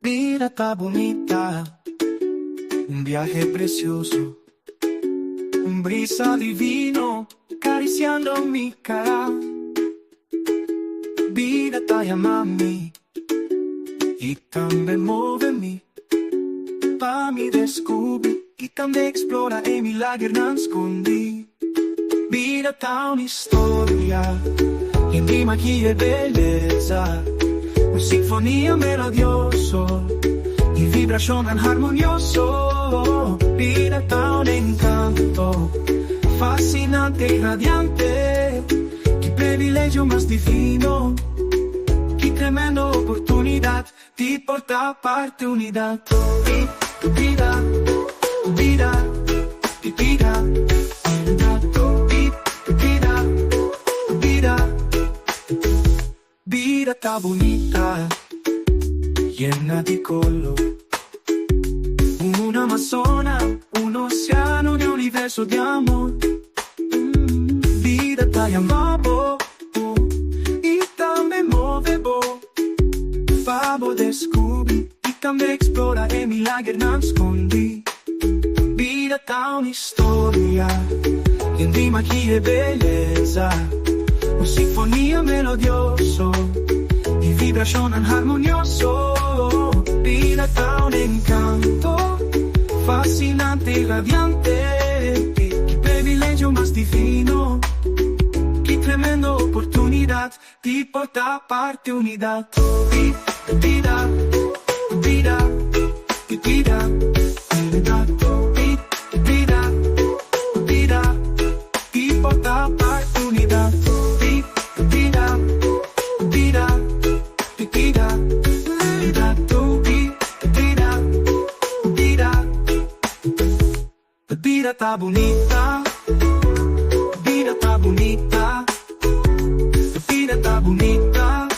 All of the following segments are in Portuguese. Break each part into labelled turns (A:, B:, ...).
A: Vida está bonita, un viaje precioso, un brisa divino acariciando mi cara. Vida está llamando y también muove-me pa mi descubrir y también explora e milagre nascondi. Vida está una historia e di magia e bellezza, una sinfonia melodioso y vibración armonioso. Vida está un encanto fascinante y radiante. Qué privilegio más divino, qué tremenda oportunidad de portar parte unidad. Vida, vida, vida, vida, vida. Vida está bonita, llena di color, una amazona, un océano de universo de amor. Vida está llamando y también movevo, favo descubrir y también explora e milagre nascondi. Vida está una historia llena de magia e bellezza, una sinfonia melodioso y vibración armonioso. Vida está un encanto fascinante y radiante. Qué privilegio más divino, qué tremenda oportunidad de portar parte unidad. Vida, vida, vida, vida, vida, de portar parte unidad. Vida, vida, vida, vida está bonita, vida está bonita, vida está bonita,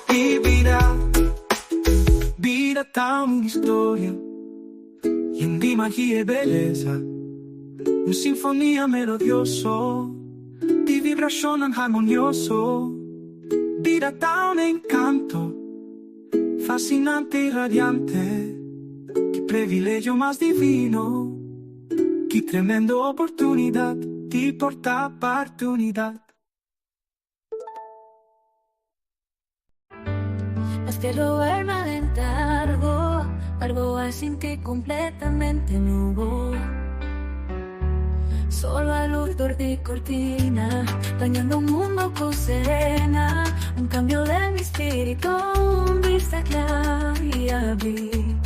A: y vida está una historia llena de magia y belleza, una sinfonía melodioso, de vibración armonioso. Vida está un encanto fascinante y radiante. Qué privilegio más divino, qué tremenda oportunidad de portar parte unidad.
B: Este lugar me alentargo, algo así que completamente nuevo. Solo a luz de cortina, dañando un mundo con serena. Un cambio de mi espíritu, un vista clara y abrir.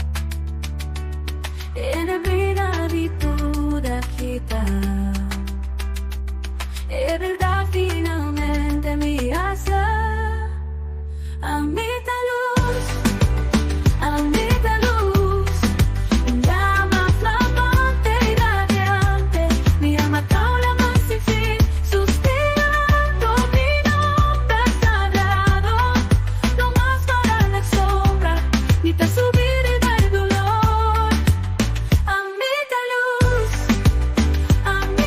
B: En vida di tu da kita, es verdad finalmente mi asa. A mi luz, a mi luz, llama flamante y radiante, mi alma taula más sin fin, suspirando mi nombre sagrado, no más para la sombra, ni te subir y dar dolor. A mi luz, a mi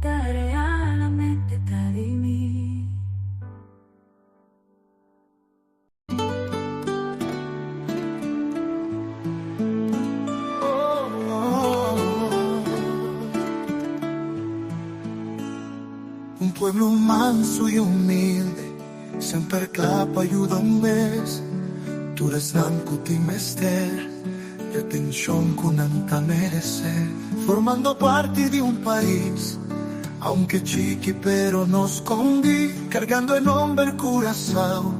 B: dare alla mente di me.
A: Un pueblo manso y humilde, siempre clapa ayuda un mes. Tu resnanco ti mester, y atención con anta merece. Formando parte de un país, aunque chiqui pero nos escondí, cargando el nombre el Curazao,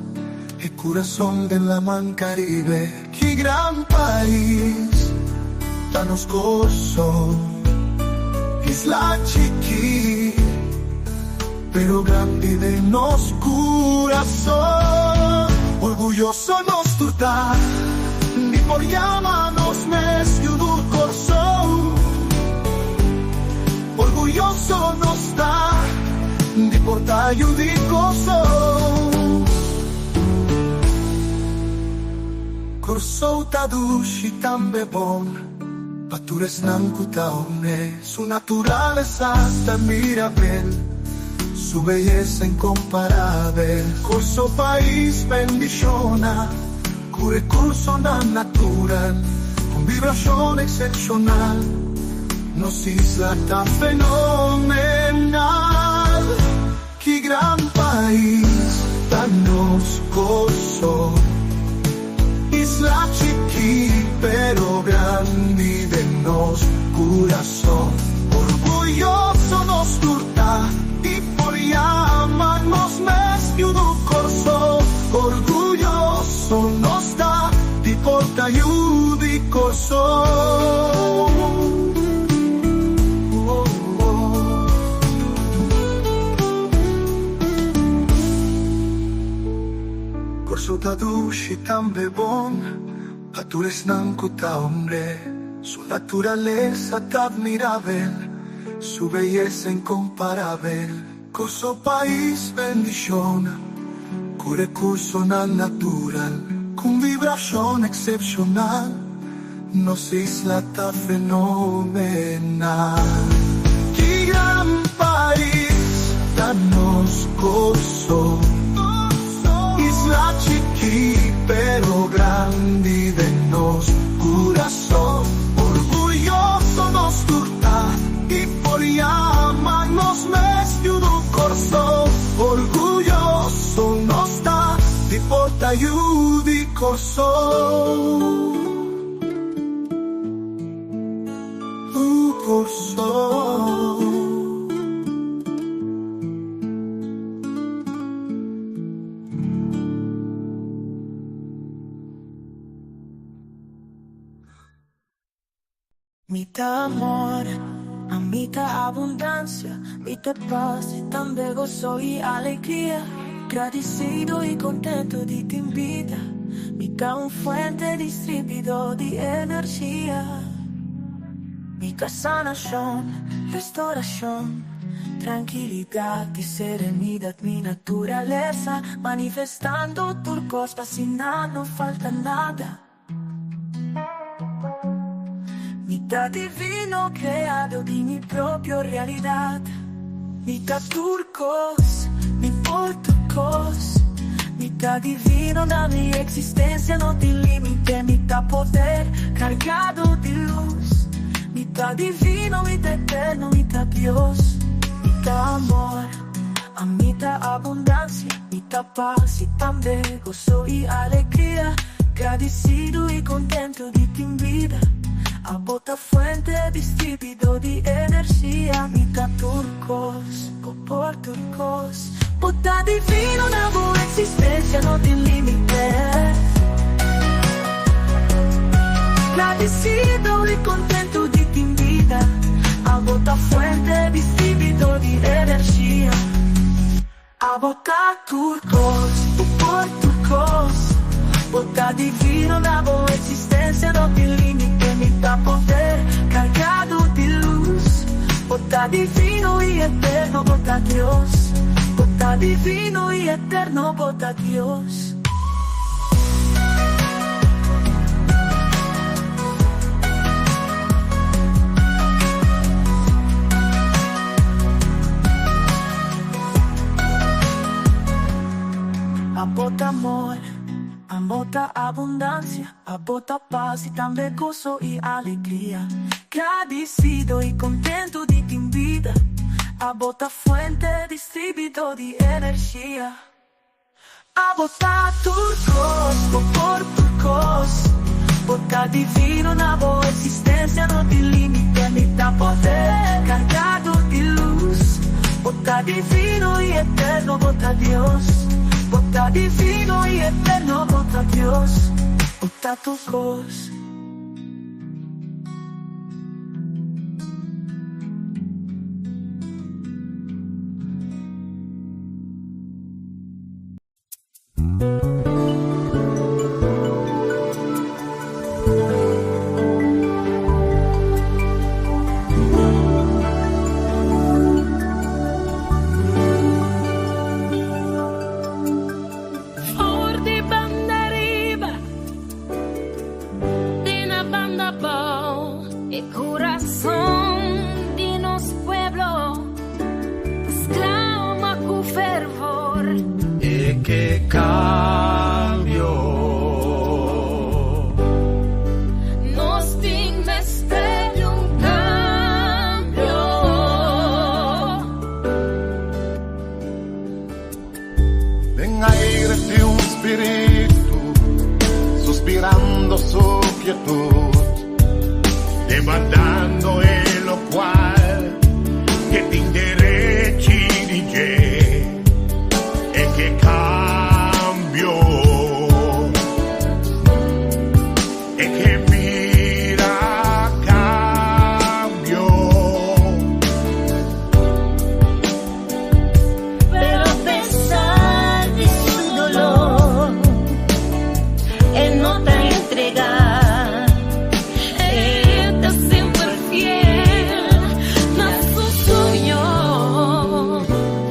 A: el corazón de la man Caribe. Qué gran país, danos gozo, isla chiqui, pero grande de nos corazón. Orgulloso nos turta, ni por llamanos mes y un corazón. Orgulloso nos da, ni por tallo di corazón. Corso tadushi tambe bon, patures nanku taone, su naturaleza hasta mirabel, su belleza incomparable. Corso país bendiciona, con recurso natural, con vibración excepcional, nos isla tan fenomenal. Qué gran país, danos gozo, isla chiqui pero grande de nos corazón. Orgulloso nos turta, y por llamarnos mes y un corso. Orgulloso nos da, y por ayuda y corso. Corso tadushi tambe bon, patures nanku ta hombre, su naturaleza ta admirable, su belleza incomparable. Corso país bendición, con recurso natural, con vibración excepcional, nos isla ta fenomenal. Qué gran país, danos gozo, isla chiqui pero grande de nos corazón. Orgulloso nos turta, y por llamarnos mes y un corso. Orgulloso nos da, y por ayuda y corso. Corso.
B: Mitad amor, a mitad abundancia, mitad paz y también gozo y alegría. Agradecido y contento de ti vida, mitad un fuente distribuidor de energía. Mitad sanación, restauración, tranquilidad y serenidad, mi naturaleza manifestando turcos, fascinando, no falta nada. Mitad divino creado de mi propia realidad, mitad turcos, mi turcos, mitad divino da mi existencia, no tiene límite, mitad poder cargado de luz, mitad divino, mitad eterno, mitad Dios, mitad amor, a mitad abundancia, mitad paz y también gozo y alegría, agradecido y contento de ti vida. A bota fuente distribuido de energía, mitad turcos, por turcos. Bota divino na boa existencia, no tiene límite. Agradecido y contento de ti vida. A bota fuente distribuido de energía. A bota turcos, por turcos. Bota divino na boa existencia, no tiene límite, mitad poder cargado de luz. Bota divino y eterno, bota Dios. Bota divino y eterno, bota Dios. abota amor, abota abundancia, abota paz y también gozo y alegría. Agradecido y contento de ti vida, abota fuente distribuidor de energía. Abota turcos, por turcos, bota divino na boa existência, não tem limite, nem tá poder, cargado de luz. Bota divino e eterno, bota Deus. Bota divino e eterno, bota Deus. Bota turcos.
A: Suspirando su quietud, demandando en lo cual que ti derechi di e che cambio e che mira cambio.
C: Pero a pesar de su dolor, él no te entrega, él te siempre fiel, mas su sueño.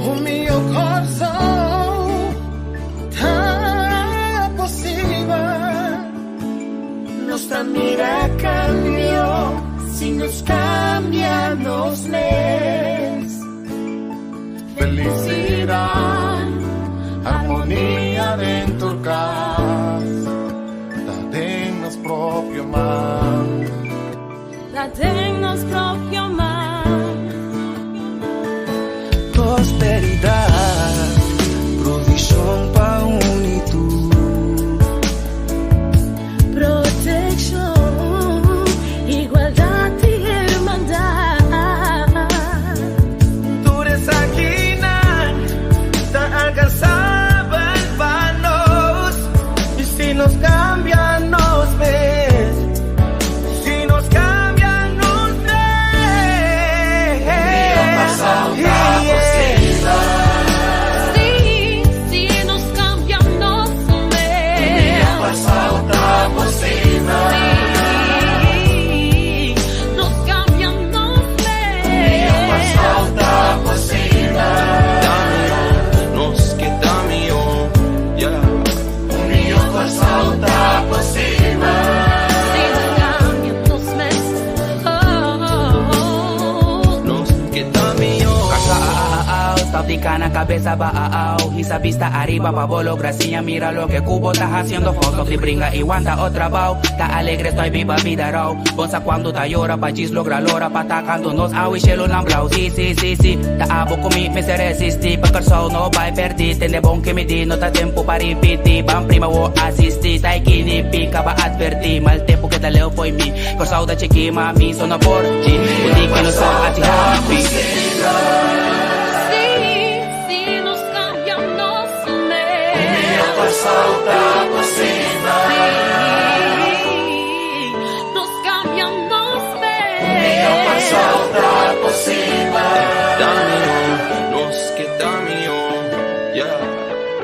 A: Un mio corso ta posible.
C: Nuestra mira cambió, si nos cambian los mes.
A: Felicidad, armonía dentro del casa, la tengas proprio man.
C: La tengas propio mar.
B: Prosperidad, provisión pa' unitud.
C: Protección, igualdad y hermandad.
B: Tú eres aquí, te alcanzaban vanos. Y si nos cambian, nos ves. Si nos cambian, nos ves.
C: Sí, si nos cambian, nos ves. Sí, nos cambian, nos ves.
B: Nos queda mío, yeah. Un mio qualcosa possibile.
C: Si nos cambian, nos ves.
B: Nos queda mío.
D: Táutica na cabeza baao, y esa vista arriba babolo, gracia, mira lo que Cubo está haciendo, fotos y brinca y aguanta otra bao, ta alegre estoy viva vida raw, bonsa cuando ta llora, pa gis logra lora, pa ta canto nos awi shelo lang blau, si, ta abo kumi me se resisti, pa perso no pa perdi, tende bon que mi di, no ta tempo pa ripiti, ban prima wo assisti, tai kini pika pa adverti, mal tempo que ta leo foi mi, corso da chiqui mami, sono porgi, undi que no so ati happy.
C: Si nos cambian, nos ves.
A: Salta posible.
C: Nos cambian, nos ves.
A: Salta posible.
B: Nos queda mío, yeah.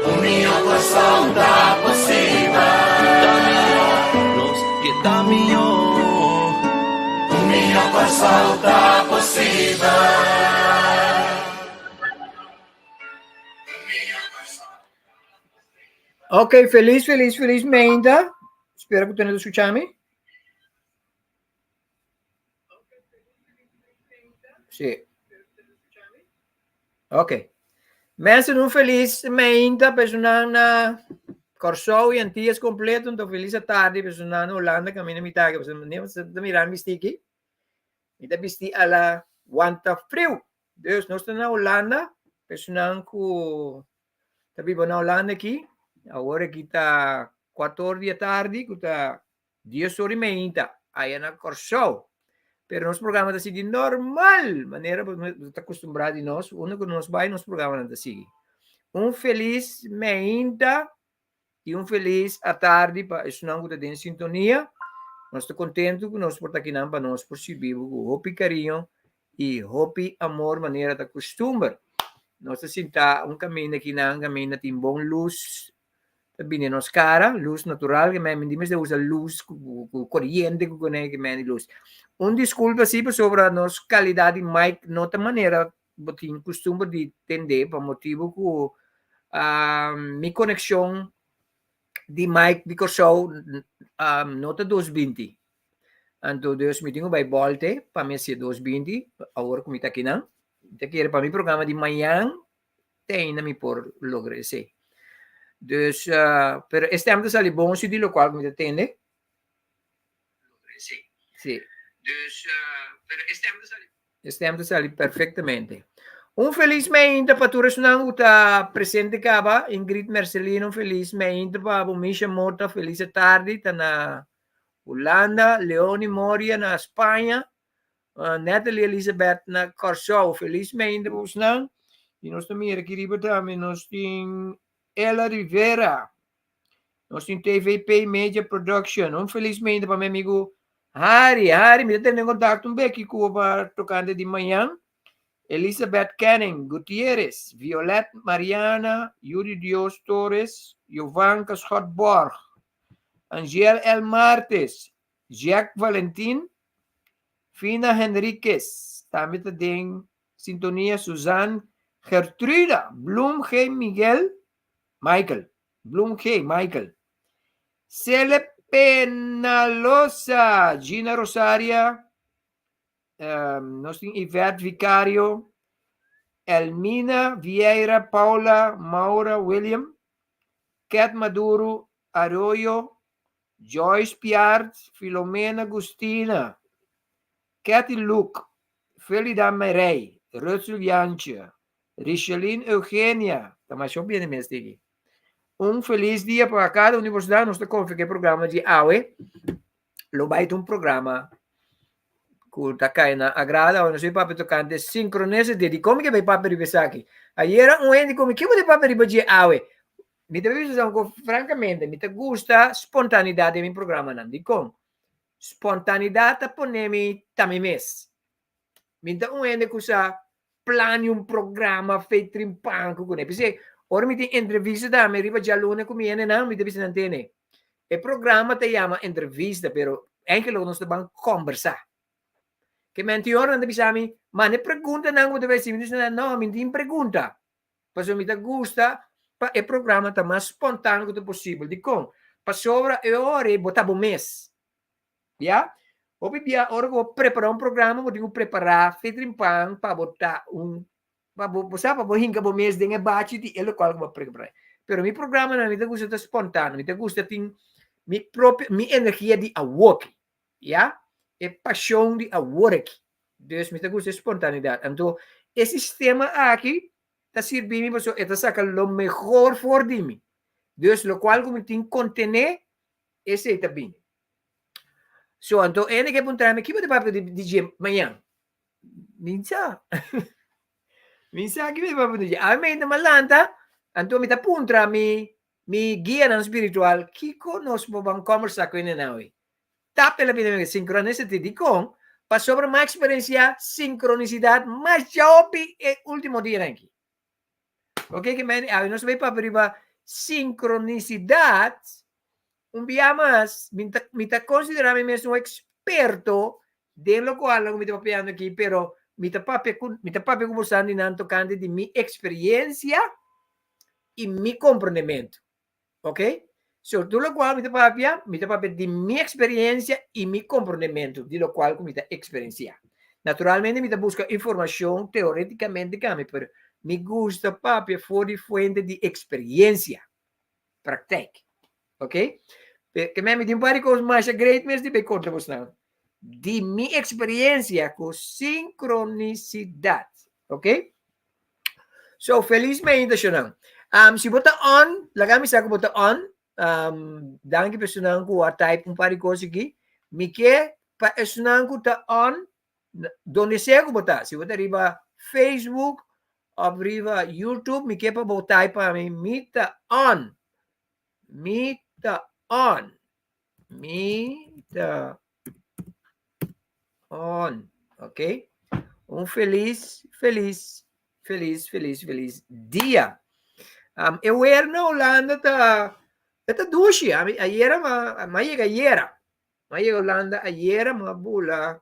A: Un mio salta posible.
B: Nos queda mío.
A: Un mio salta posible.
E: Ok, feliz mainta. Spero che potete escucharmi. Sì. Ok. Mensen un feliz mainta, personal na Corso e dias completo, então feliz a tarde, personal na Holanda, caminho me taga, você nem você tá mirando mistiki. E da bisti ala wanta frio. Dus nós estamos na Holanda, personal ku tabi ba na Holanda aqui, agora aqui tá 14 da tarde, que tá 10 horas e meia, aí na Corso. Pero nos programa tá de normal, maneira tá acostumado de nós, o único que nos vai nos programa não tá seguir. Um feliz mainta e um feliz à tarde para isso não que em sintonia. Nós estamos contentes que nós por aqui não para nós por servir com hopi carinho e hopi amor maneira da costume. Nós sinta caminho aqui não caminho tem bom luz também nos cara luz natural que me diz usa luz corrente que me luz. Desculpa sim sobre a nossa qualidade de mic nota maneira botin costume de entender para motivo que minha conexão de mic de show nota 220. Então, Deus me tenho vai volte para mim ser 220, agora como está aqui não. Então, quero para mim programa de manhã tem na me por lograr esse. Dus, pero estamos ali bom se de local me entende? Sim. Dus, pero estamos ali perfeitamente. Feliz mainta para todos não está presente caba Ingrid Marcelino feliz mainta para o Misha Mota feliz tarde tá na Holanda Leone Moria na Espanha Natalie Elizabeth na Corso feliz mainta para os não e nós também aqui riba também nós tem Ela Rivera nós tem TVP Media Production feliz mainta para meu amigo Harry me tem contato aqui com para tocando de manhã Elizabeth Canning, Gutierrez, Violet Mariana, Yuri Dios Torres, Jovanka Schotborg, Angel L. Martes, Jack Valentin, Fina Henriquez, também tem sintonia Suzanne Gertruda, Bloom G. Michael, Cele Penalosa, Gina Rosaria, nós temos Ivete Vicario, Elmina Vieira, Paula, Maura William, Cat Maduro, Arroyo, Joyce Piart, Filomena Agustina, Cathy Luke, Felida Merey, Russell Yancha, Richelin Eugenia, estamos bem mesmo aqui. Feliz dia para cada universidade, nós estamos com o programa de AUE, lo vai ter programa que cai na agrada, não sei para tocar de sinkronisidat, de como que vai para o esaki. Aí era ende como que vai para o dia awe. Me deve dizer francamente, me gusta espontaneidade em programa não, de como espontaneidade ponemi também mes. Me dá ende que sa plane programa feito em panco com ele. Porque ora me tem entrevista da me riba jalone com me não, me deve não tem. O programa te chama entrevista, pero anche lo nós vamos conversar. Que mentior não bisa mi, mas ne pergunta não deve ser, não, me tem pergunta. Mas me gusta, para o programa tá mais espontâneo que possível. De como? Para sobra e hora botar bom mês. Já? Ou bia hora vou preparar programa, vou digo preparar, feito em pão para botar para botar para hinga bom mês dengue bate de ele qual vou preparar. Pero mi programa não me gusta espontâneo, me gusta tem mi energia de work. Já? Paixão de work. Dus me gusta espontaneidade. Então, esse sistema aqui está servindo para eu sacar o melhor for de mim. Dus, lo qual como tem contener, esse está bem. So, então, ele que perguntar me que vai para DJ amanhã? Minsa. Minsa que vai para DJ. A mim ainda malanta, então me está puntra me guia não espiritual, que nós vamos conversar com ele não. Tapi lebih dari sinkronisidat di kong, pas sobre uma experiência sinkronisidat mais jauh e último dia aqui. Ok, que men, nós vai para riba sinkronisidat, dia mais, mita considerar-me mesmo experto de lo qual não me estou papiando aqui, pero mita papi conversando e tocando de minha experiência e meu compreendimento. Ok? So, do lo qual mi papia di mia esperienza e mi comportamento, di lo qual mi experiencia. Naturalmente mi busca informazione teoreticamente, pero Me gusta, papi, voor die fuente de experiencia. Praktijk. Oké? Que me tem várias coisas mais great, mas de bem contra você não. De minha experiência com sincronicidade. Ok? So, felizmente, senang. Se bota on, lagami sa ko bota on, dangi pesunang ko type um pari ko sige, mike pa esunang ko ta on, donde sea ko bota, si bota riba Facebook, o riba YouTube, mike pa bota pa mi mita on, mita on, mita on, ok? Feliz dia. Eu era na Holanda ta dushi. Ayer maiga ayera. Maiga Holanda ayera mga bula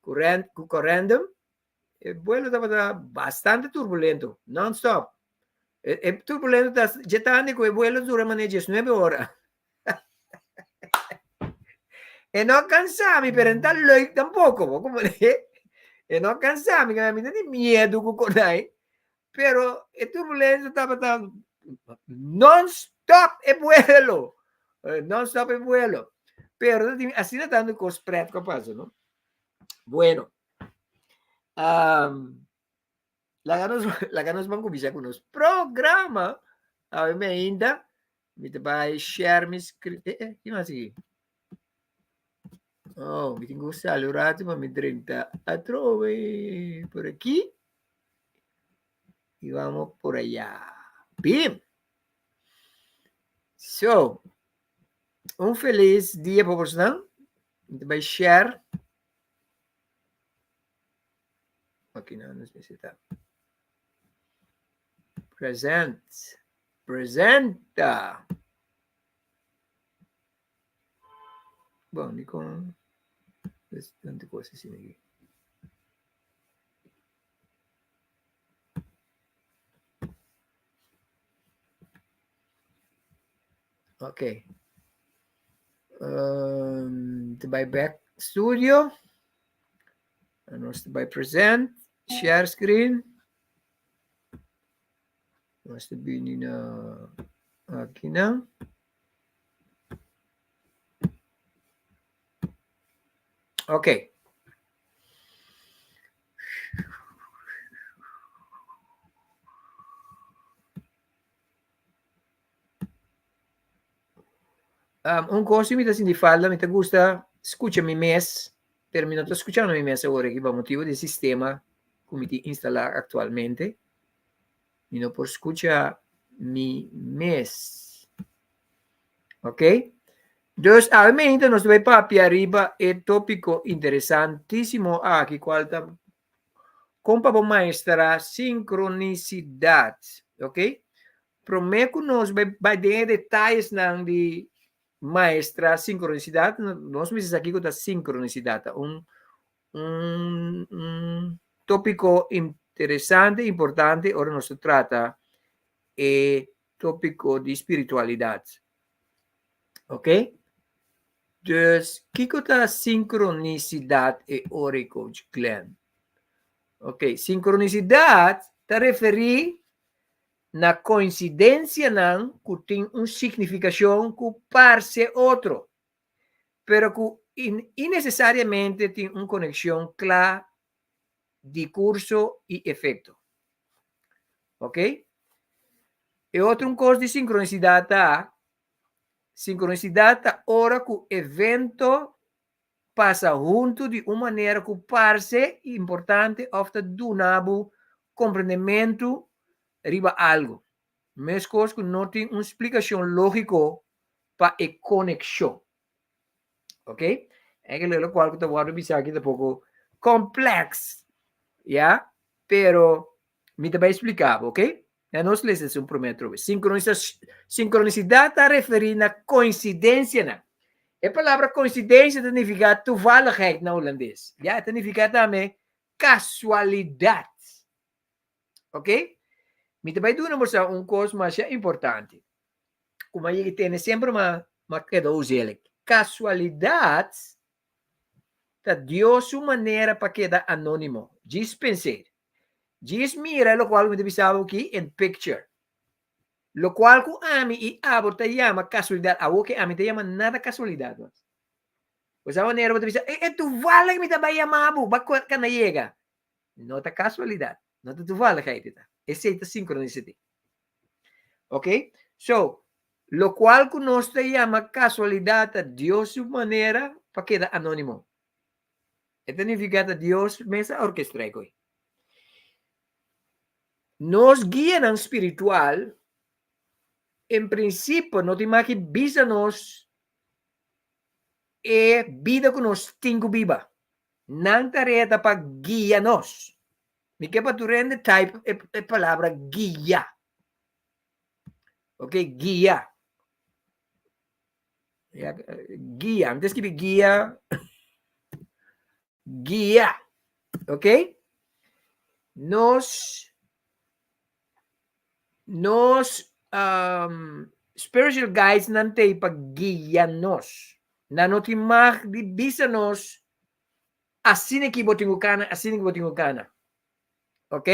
E: correndum. El vuelo estaba bastante turbulento, non-stop. Turbulento jetánico, el vuelo dura más de 19 horas. E non cansami per entrar lui tampoco, como le. E non cansami, che mi dà miedo con lei. Pero el turbulento estaba non-stop el vuelo. Non-stop el vuelo. Pero así no tanto con spread capaz, ¿no? Bueno. La ganas van a con los programas. A ver, me ainda. Me te va a share mi screen. ¿Qué más aquí? Oh, mi tengo saludado, ma mi 30 a trove por aquí. Y vamos por allá. Bien. So, un feliz dia para vocês. Vai share. Aqui não necessita. Presenta. Bom, ni com bastante coisa assim aqui. Ok. By back studio. And also by present. Share screen. Must be na aqui não. Ok. Coisa me assim de falda, me gusta, escuta mi mes, pero me não estou escutando mi mes agora aqui, por motivo do sistema que me instalar atualmente. E não por escutar mi mes. Ok? Dus, obviamente, nós vamos para arriba el tópico interesantíssimo aqui, qual está compa a maestra sincronicidad. Ok? Prometo que nós vai ter detalhes de maestra sincronicidad. Nós vamos aqui com a sincronicidade. Tópico interessante, importante. Agora nós trata tópico de espiritualidade. Ok? Dus, kiko ta sincronicidade e ore coach Glenn. Ok, sincronicidade ta referi na coincidência não que tem significação que parse outro, pero que innecessariamente tem conexão clara de curso e efeito. Ok? E outra coisa de sincronicidade tá? Sincronicidade é hora que o evento passa junto de uma maneira que parece importante, ofta donabo compreendimento riba algo. Mas coisas que não tem uma explicação lógica para a conexão. Ok? É aquilo qual que eu vou avisar aqui um pouco complexo, já? Pero me vai explicar, ok? É nossa lição, prometo. Sincronicidade está referindo a coincidência. A palavra coincidência significa toevalligheid na holandês. Ja, significa também casualidade. Ok? Me vai dar uma coisa mais importante. Como a gente tem sempre uma queda casualidade está de sua maneira para quedar anônimo. Dispensar. Diz mira lo qual me divisava aqui in picture. Lo qual ku ami e abo te llama casualidad. Awo que ami te llama nada casualidad. O esa manera me divisa, tu vale me tabaya mabu, bakwa ka na llega. No ta casualidad. No ta tu vale kayo tita. Ese ita synchronicity. Okay? So, lo cual que nos te llama casualidad a Dios su manera para quedar anónimo. Ito significa Dios mesa orquestra ko. Nos guía ng espiritual, en princípio, no te imagines, bisa-nos vida que nos tingo viva. Nang tareta pa guía-nos. Mi que pa tu rende type palavra guía. Ok, guía. Guía. Antes que guía. Guía. Ok? Nos spiritual guides nante pag-guianos. Nanotimag di bisa-nos asine kibotingo kana. Ok?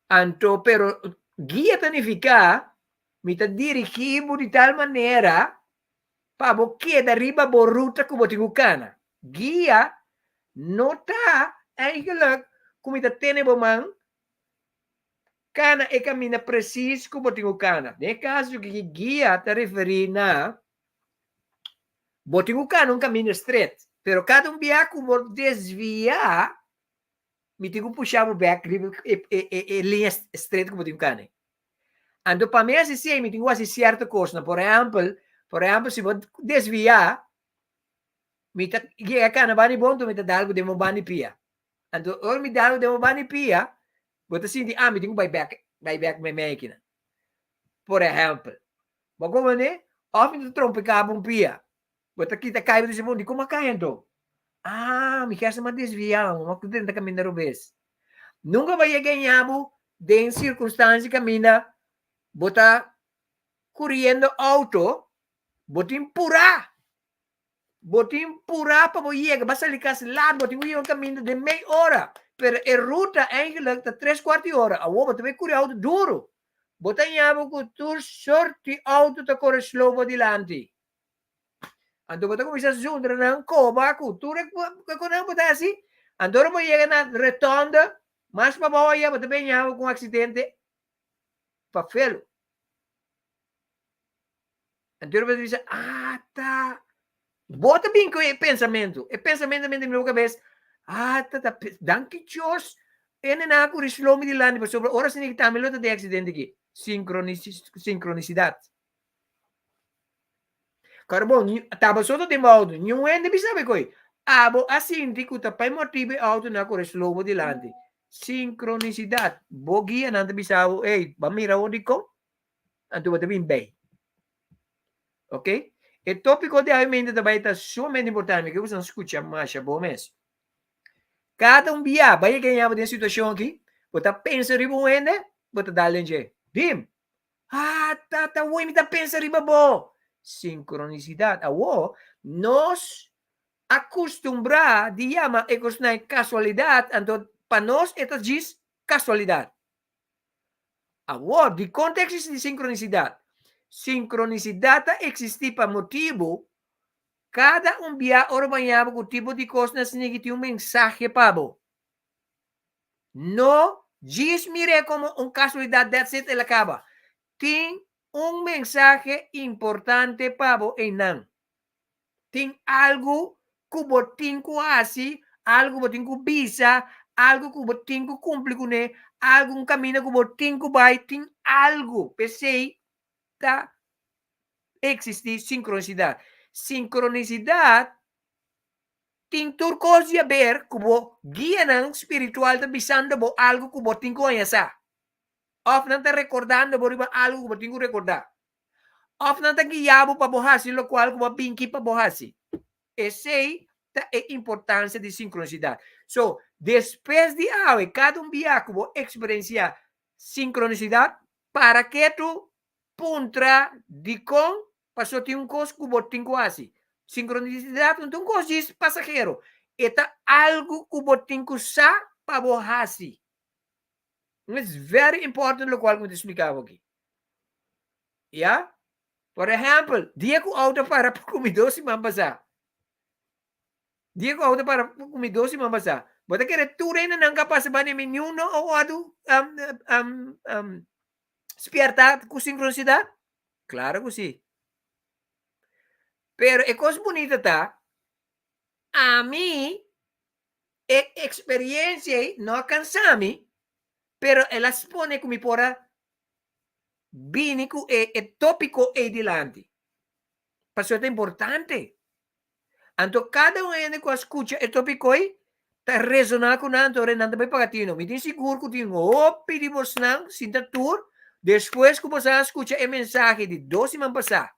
E: Anto, pero guía tanifica, mita dirigibo di tal manera, pabo queda riba boruta kubotingo kana. Guía, nota, eigenlijk, kumita tenebo man, kana e camina preciso kubotingo kana. Ne caso que guía te referi na, botingo kana um caminho estreito, pero cada biaco kubo desviar, me tenho que puxar o back linha estreita como tenho que ando para mim assim me tenho que certa coisa por exemplo se vou desviar me tá que cana bani bom tu me tá dalgo de bani pia ando or me dalgo de bani pia vou assim de me tenho que buy back me máquina por exemplo vou como né off me trompe cabo pia vou tá aqui tá caindo desse mundo como caindo me quer se desviar uma coisa da caminho da vez. Nunca vai ganhar de circunstância que mina bota correndo auto, bota empurrar para chegar, basta ligar lá, bota um caminho de meia hora, pero a ruta eigenlijk tá 3/4 hora, a bota vai correr auto duro, bota nhabo que tu sorte auto tá corre slow dilante. Ando bota começar a zundra ng coba ko, tu reconhece bota assim, ando mo chega na retonda, mas para boia, bota bem nhabo com acidente, papel. Então você diz, tá. Bota bem com o pensamento. O pensamento também na minha cabeça. Tá. Danke Deus. Ene na ako rislo mi dilani pa sobra oras ni kita melo de accidente aqui. Sinkronisidat. Carbon, taba soto de modo. Nenhum ende bisabe koi. Abo assim di kuta pa motibe auto na ako rislo mo dilante. Sinkronisidat. Bogi ananta bisawo. Bamira o di ko. Anto bata bimbay. Ok? O tópico de aumento também está sumamente importante, porque você não escuta mais a bom mês. Cada dia, vai ganhar uma situação aqui, você pensa riba o ende, você dá lente. Dim. Tá, o ende pensa riba bo. Sincronicidade. Nós acostumbrar de chamar a casualidade, então, para nós, esta diz casualidade. De contexto de sincronicidade. Sincronicidade existe para motivo cada dia orbanhava com tipo de coisa que tem mensaje para não diz mire como casualidade that's it ele acaba tem mensaje importante para e não tem algo que você tem que fazer algo que você tem que visa algo que você tem que cumprir com ele algo caminho que você tem que vai tem algo pensei tá existe sincronicidade. Sincronicidade tem turcos de haber como guia ng espiritual tá bisando bo algo que você tem que conhecer. Of não tá recordando bo algo que você tem que recordar. Of não tá guiado para borrasi lo qual como pinky para borrasi. Esse é a importância de sincronicidade. So, depois de cada dia que você experienciar sincronicidade, para que tu puntra de com passou tem coisa que você tem que fazer. Sincronicidade não tem coisa de passageiro. É algo que você tem que usar para você. It's very important lo qual que eu te explicava aqui. Yeah? Por exemplo, dia ko auto para kumido si mambasa. Dia ko auto para kumido si mambasa. Bota kere ture na nang kapas ba ni minuno o adu spierta ku sinkronisidat? Claro que sí. Pero e cos bonita ta, a mí experiencia no alcanzami, pero ela spone come pora binico e topiko e dilante. Passo é importante. Anto cada um ene com escuta e topiko ta resonar com nanto renando bem pagatino. Me tem seguro que tem opi de bosnang sinta tour, depois que você escuta a mensagem de 12 man passar.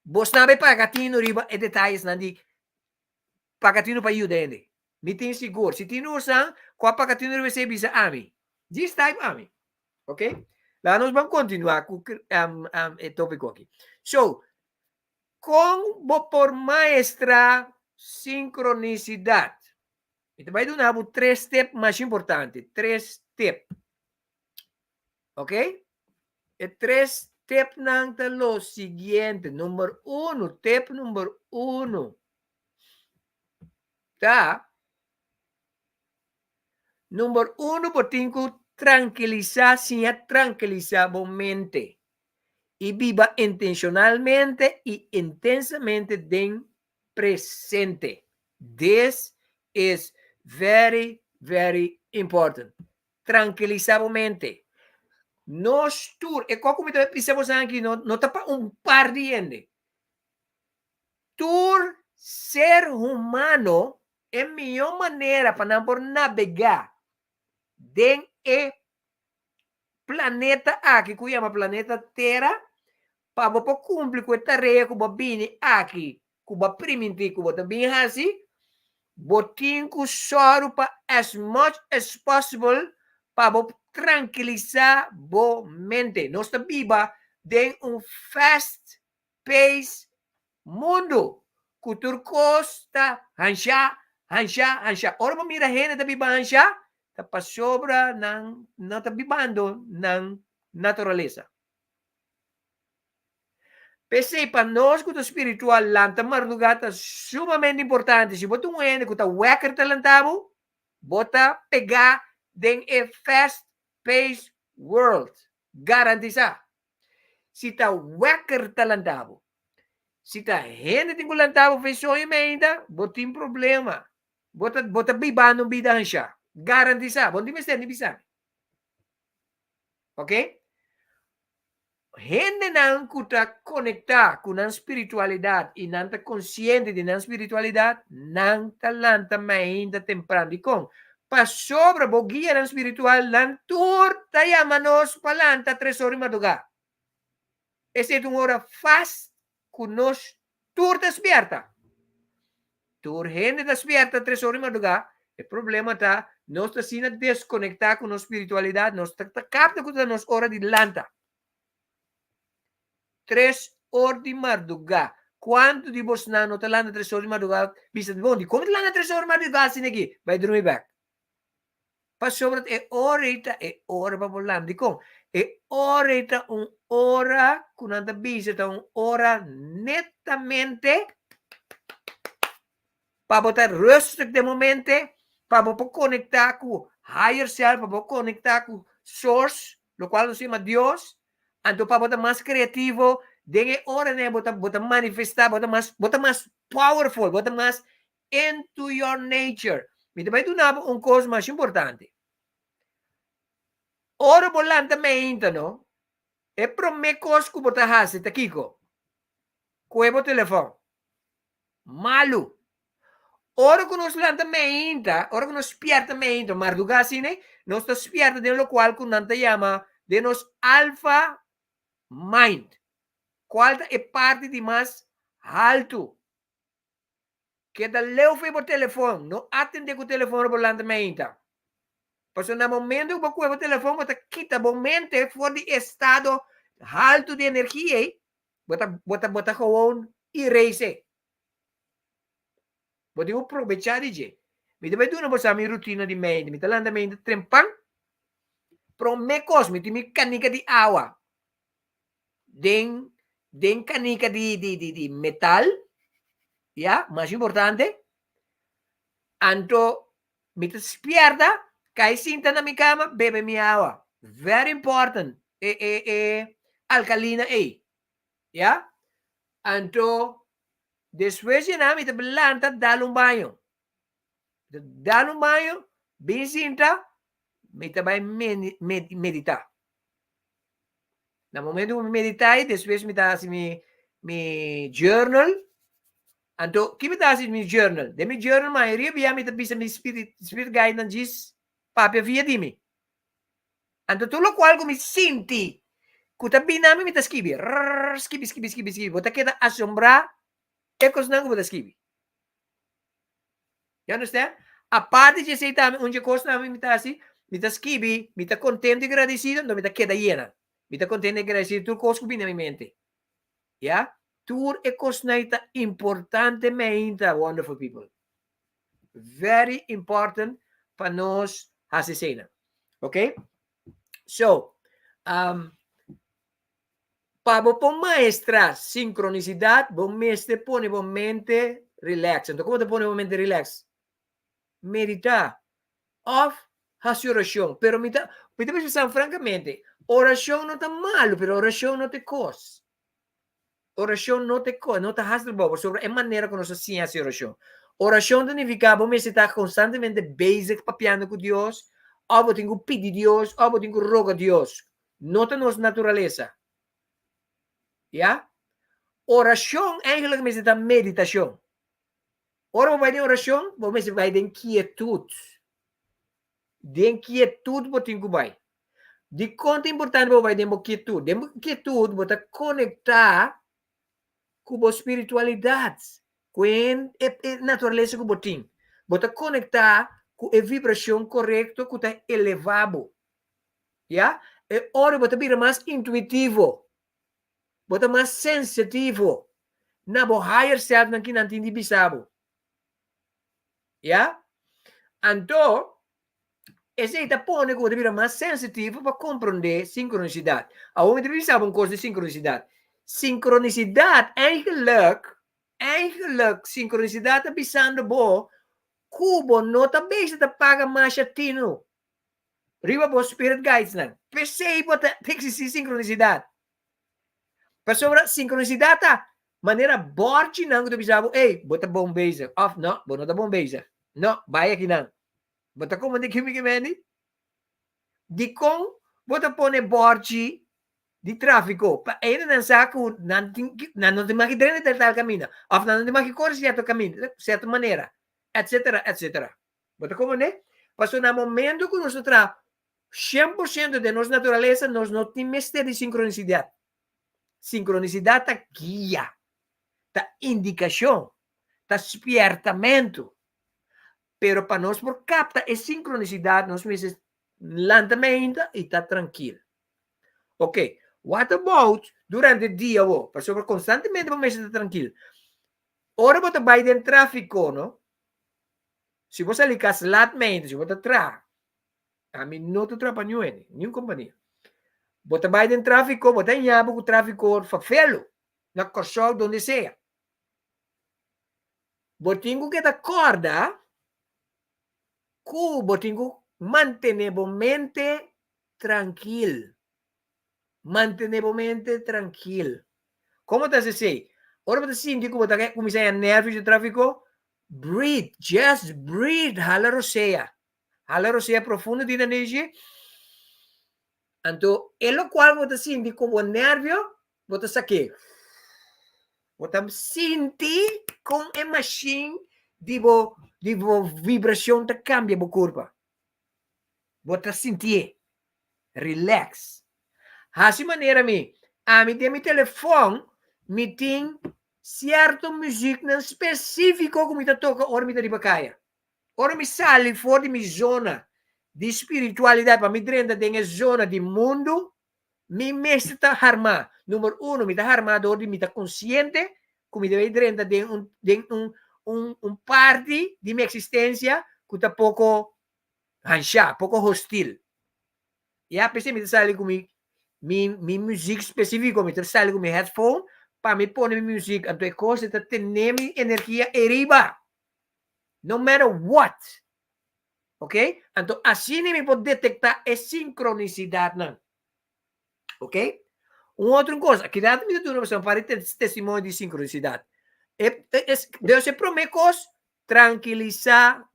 E: Bosna bem pagatino riba e detalhes nandi pagatino pa yudende. Me tem seguro. Se tem usang, com a pagatino riba se bisa ami. This type ami. Ok? Lá nós vamos continuar com o tópico aqui. So, por Maestra Sinkronisidat. Então, vai dar 3 steps mais importantes. 3 steps. Ok? E 3 steps nang talo seguinte. Número 1. Step número 1. Tá? Número 1, botinho tranquilizar sin tranquilizar la mente y viva intencionalmente y intensamente den presente. This is very, very important. Tranquilizar la mente. Nos tur, e como me pensamos aqui, no tapa par de gente. Tur ser humano é a melhor maneira para navegar den e planeta aqui, que chama planeta Terra, para você cumprir com a tarefa que você vem aqui, que você permitir que você vem assim, você tem que soro para as much as possible para você tranquilizar a mente. Nós vivemos em fast pace mundo. Cultura costa, hansha. Ora mo mira gente da viva hansha, tapa sobra ng natabibando ng naturalesa. Pese para nós que o espiritual lanta marlugata sumamente importante. Se botar ene que tá wecker talentabo, bota pegar den a fast paced world. Garantiza. Se tá wecker talentabo, se tá gente tem que lantabo fez sonho ainda, botin problema. Bota bibano bidan siya. Garantiza. Bondi mister ni bisa. Ok? Gente nang kuta conectar com a espiritualidade e não tá consciente de na espiritualidade, não talanta ainda temprano de com. Pa sobra bogia na espiritual, não turta yamanos palanta 3 horas madruga. Esse é uma hora fast com nós turta despierta. Tur gente despierta 3 horas madruga, o problema está, nós está sendo desconectar com a espiritualidade, nós está capta com a nossa hora de lanta. 3 horas de madruga. Quanto de você não está lá na 3 horas de madruga? Bisa de bom, como lá na 3 horas de madruga assim aqui? Vai dormir back. Para sobre é hora para volar. De como? É hora hora, quando anda bisa, hora netamente para botar restrictivamente, para você conectar com higher self, para você conectar com source, lo qual se chama Deus. Então, para botar mais criativo, de hora, né, botar manifestar, botar mais powerful, botar mais into your nature. Me também tu não um coisa mais importante. Ora bolanta mainta, no? É para me coisa que botar hasi, takiko. Cuevo telefone. Malu. Ora que nós lanta mainta, ora que nós spierta mainta, marduga assim, né? Nós está spierta de lo qual que nanta chama de nos alfa mind. Qual é parte de mais alto? Que da leu foi por telefone, não atende com o telefone por lanta mainta. Porque no momento que você o telefone, você quita a mente fora de estado alto de energia, você gewoon erase. Você aproveitar de je. Me deve dar uma rotina de mente, me talanda mente trempang, Promekos, mitimi canica de água. Den canica de metal, ya, mais importante. Anto, me despierta, cai cinta na minha cama, bebe minha água. Very important. Alcalina A. Ya? Anto, depois de nada, me planta, dá um banho. Dá um banho, bem cinta, me vai meditar. No momento que meditar, depois me dá assim, mi journal. Anto, que me dá assim, mi journal? De mi journal, a maioria via me bisa mi spirit guide nan diz, papel via di mi. Anto, tudo qual que me sinti, kuta binami me tá skibi, skibi. Bota queda assombrar, ecos não bota skibi. You understand? A parte de aceitar onde coisa na me tá assim, me tá skibi, me tá contente e agradecido, não me tá queda llena. Me tá contente e agradecido, tudo coisa que na minha mente. Yeah? Tur e cosnaita importante mainta, wonderful people. Very important para nós essa cena. Okay? So, para o maestra sinkronisidat, o mestre põe a mente relax. Então, como te põe a mente relax? Meditar. Off, faz oração. Pero me pensando francamente, oração não está mal, pero oração não te cos. Oração não te cos, não te has de bobo. Sobre a maneira que nós hacemos oração. Oração significa que você está constantemente basic papiando com Deus, ou você tem que pedir Deus, ou você tem que rogar Deus. Não é nossa natureza. Ja? Oração eigenlijk is het een meditatie. Ora vai de oração, você vai de quietude. De quietude você tem que vai. De quanto importante você vai de quietude. De quietude você conectar com a espiritualidade, com a natureza que você tem. Você conectar com a vibração correta que está elevado. Ja? E ora você vira mais intuitivo. Bota mais sensitivo na bo higher self na kinantindi bisabo. Ya? Então, esse aí tá pondo que você vira mais sensitivo para compreender sincronicidade. A homem deve saber um curso de sincronicidade. Sincronicidade, eigenlijk, sincronicidade tá pensando bo, cubo nota base tá paga mais chatino. Riba bo spirit guides na. Pensei bota existe sincronicidade. Para sincronicidade tá maneira borte não que tu ei, bota bom base off não, bota bom base não, vai aqui não, bota como de que me de com bota pone borte de tráfico para ele não saco não tem mais que treinar tal caminho, off não tem mais que correr certo caminho, certa maneira, etc. Bota como né? Passou no momento que nós tra 100% de nossa natureza nós não temos de sincronicidade. Sincronicidade está guia, está indicação, está despertamento. Pero para nós, por capta a sincronicidade, nós precisamos lentamente e está tranquilo. Ok, what about durante o dia, para constantemente vamos estar tranquilo. Ora, você vai dentro do tráfico, não? Se você ligar latamente, se você tra, a mim não te trapa nenhuma companhia. Você vai dentro do tráfico, você tem o tráfico fafelo, na corção, onde seja. Você tem que acordar, você tem que manter a mente tranquila. Manter a mente tranquila. Como você diz? Ora você sente que você começa a nervos de tráfico? Breathe, just breathe. Hala roceia profundo de energia. Então, é o qual você sente como nervio, você saque. Você sente com a machine de vibração que cambia o corpo. Você sente. Relax. Assim maneira, a mim tem meu telefone, me tem certa música específica que me toca, ora me dá de bacaia. Ora me sai fora de minha zona de espiritualidade, para me dentro da zona de mundo, me está armado. Número 1, me está armado, me está consciente, que me deve dentro de parte de minha existência que está pouco ancha, pouco hostil. Ya, pensei me sale com mi música específica, me sale com mi headphone, para me pôr minha música, então é coisa que tem minha energia e riba. No matter what. Ok? Então, assim me pode detectar a sincronicidade, não. Ok? Uma outra coisa, que dá me dura para ter testemunho de sincronicidade. Deus se promete tranquilizar a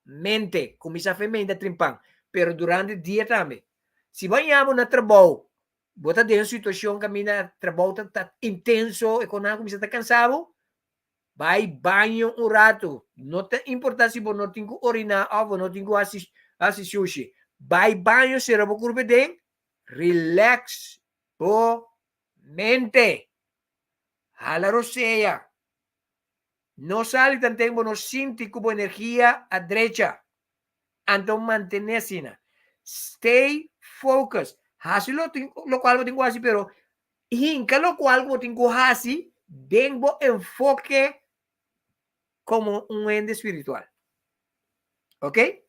E: mente, como essa fermenta trimpão, pero durante o dia também. Se banhamos no trabalho, bota dentro de situação que a minha trabalho está intenso, econômico, você está cansado, vai banho um rato. Não tem importância se você não tem que orinar ou não tem que assistir sushi. Vai banho, será para curva de relax a mente. Hala roseia. No sale tan tempo, no sinti como energia a derecha. Então, mantenha-se. Stay focused. Hasi lo cual tengo así, pero hinca lo cual tengo así, tengo enfoque como un ente espiritual. ¿Ok?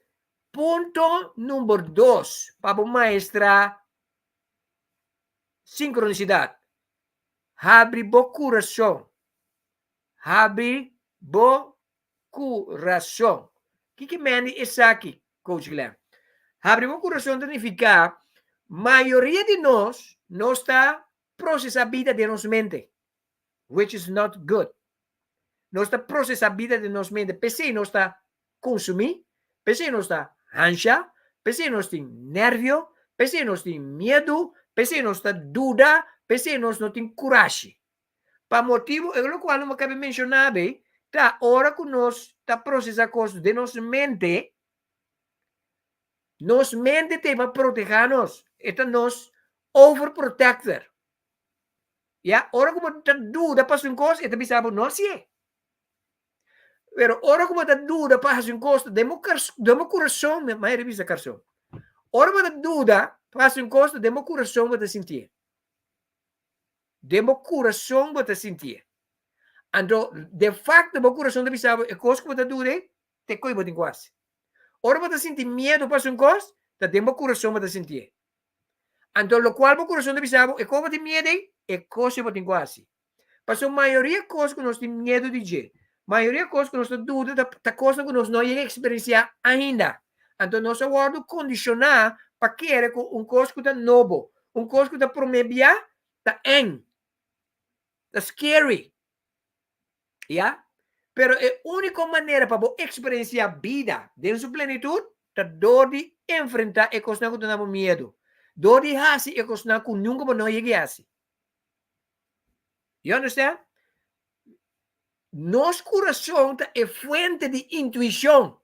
E: Punto número 2. Para maestra sincronicidad. Abre o coração. Abre o coração. O que manda esaki, coach Glenn? Abre o coração significa maioria de nós não está processando a vida de nossa mente, which is not good. Não está processando a vida de nossa mente. PC não está consumindo, PC não está ansia, PC não tem nervio, PC não tem medo, PC não está dúvida, PC não tem coragem. Para motivo, é o qual eu acabei de mencionar, tá hora que nós está processando coisas de nossa mente, nossa mente tem para proteger-nos, então nós overprotector. Ya, hora como está dúvida para uma coisa, então pensamos, não sei. Pero hora como está dúvida para uma coisa, demo coração, mas revisa coração. Hora como está dúvida para uma coisa, demo coração para sentir. Demo coração para sentir. Então, de facto, o coração de pensar, é coisa que está dúvida, te coiba de quase. Ora para sentir medo para uma coisa, tá demo coração para sentir. Então, o qual o coração de pensar, é como de medo, é coisa para quase. Mas a maioria coisa que nós temos medo de dizer, maioria coisa que nós temos dúvida, tá coisa que nós não temos experienciar ainda. Então, nós vamos condicionar para querer coisa que está novo, coisa que está promebiar, está em, está scary. Yeah? Pero a única maneira para experienciar a vida dentro sua plenitude é dor de enfrentar a coisa que temos medo. Dor de fazer a coisa que nunca não chegar a fazer. You understand? Nosso coração é fonte de intuição.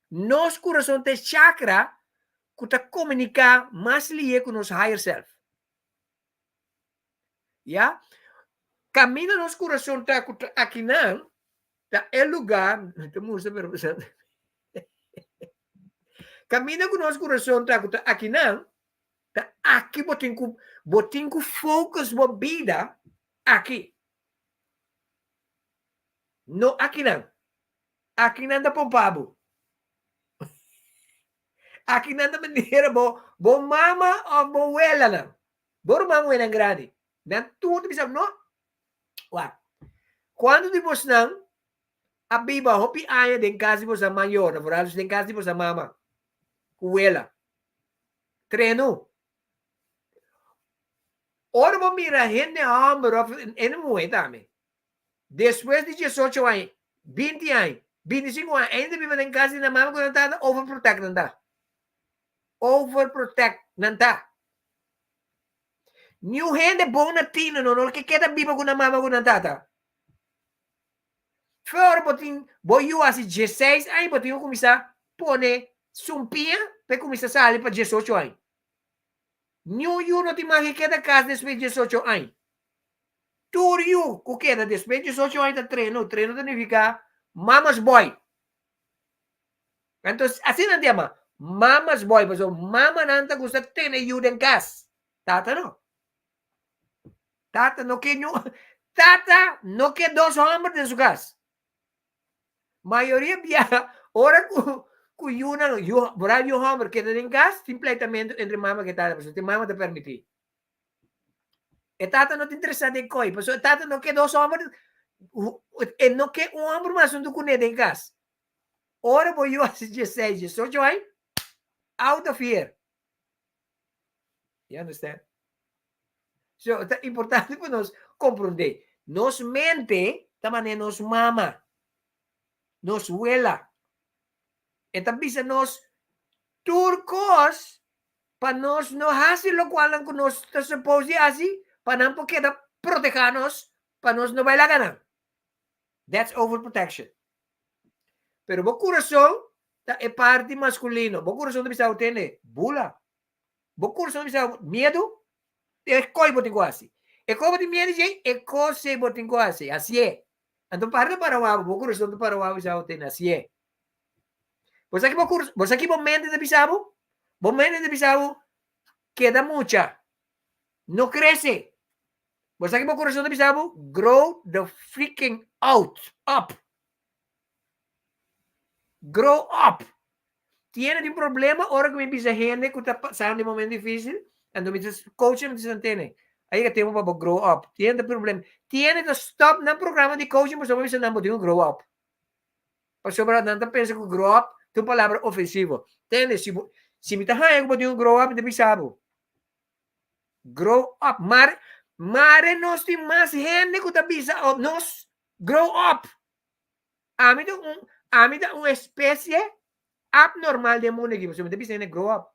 E: Nosso coração é chakra que está comunicar mais lié com nosso higher self. Yeah? Camina nosso coração está aqui não, está é lugar, camina com nosso coração está aqui não, está aqui botem com focus na vida aqui. No aqui não. Aqui não está pompado. Aqui não está maneira bo mama ou bo ela não. Bo mama é grande. Não tudo bisa não. Uau. Quando depois não, a biba hopi aya den casa de você maior, na verdade den casa de você mama. Com ela. Treino. Ora vou mirar gente a homem em muito também. Depois de 18 anos, 20 anos, 25 anos, ainda vive em casa de mama quando está overprotect não está. Overprotect não está. New gente bom na tina, não que queda viva com a mama quando está. Fora botin assim 16 aí botin começar a pôr sumpinha para começar a sair para 18 anos. New you não tem mais que queda casa depois de 18 anos. Tudo you que queda depois de 18 anos treino significa mama's boy. Então assim não chama mama's boy, mas mama não está gusta ter you em casa. Tata não. Tata não quer 2 homens em sua casa. Maioria viaja, ora cuyuna, moral yung hammer, que en gas, simplemente entre mama que tata, pues te mama te permitir. E tata no te interesa de coi, pues tata no que dos hombres, no que um homem mais um do que em gas. Ora, vou eu assistir 6, 18 aí, out of here. You understand? So, é importante para nós compreender. Nos mente, também nos mama, nos huela. Então, bisa nos turcos, para nós não fazer o qual nós estamos suposto a fazer, para não porque proteger-nos, para nós não vai lá ganhar. That's overprotection. Pero o coração é parte masculino. O coração de bisa tem bula. O coração de bisa medo, é coi botin quase. É coi botin medo, é coi botin quase. Assim é. Então, para o abo, o coração para o abo bisa tem assim é. Você aqui bom mente de bisabo? Bom mente de bisabo queda mucha. Não cresce. Você aqui bom coração de bisabo grow the freaking up. Grow up. Tiene um problema, ahora que me pisa gente que está passando um momento difícil, então me diz, coach, me diz, entende? Aí que temos para grow up. Tiene problema. Tiene que stop no programa de coaching, mas não precisa não grow up. Para sobrar, não pensa que grow up é uma palavra ofensiva. Entende? Se me está falando que grow up, de bisabo. Grow up. Mare nós temos mais gente que está bisa, nós grow up. A mim é uma espécie abnormal de mundo aqui. Você me está grow up.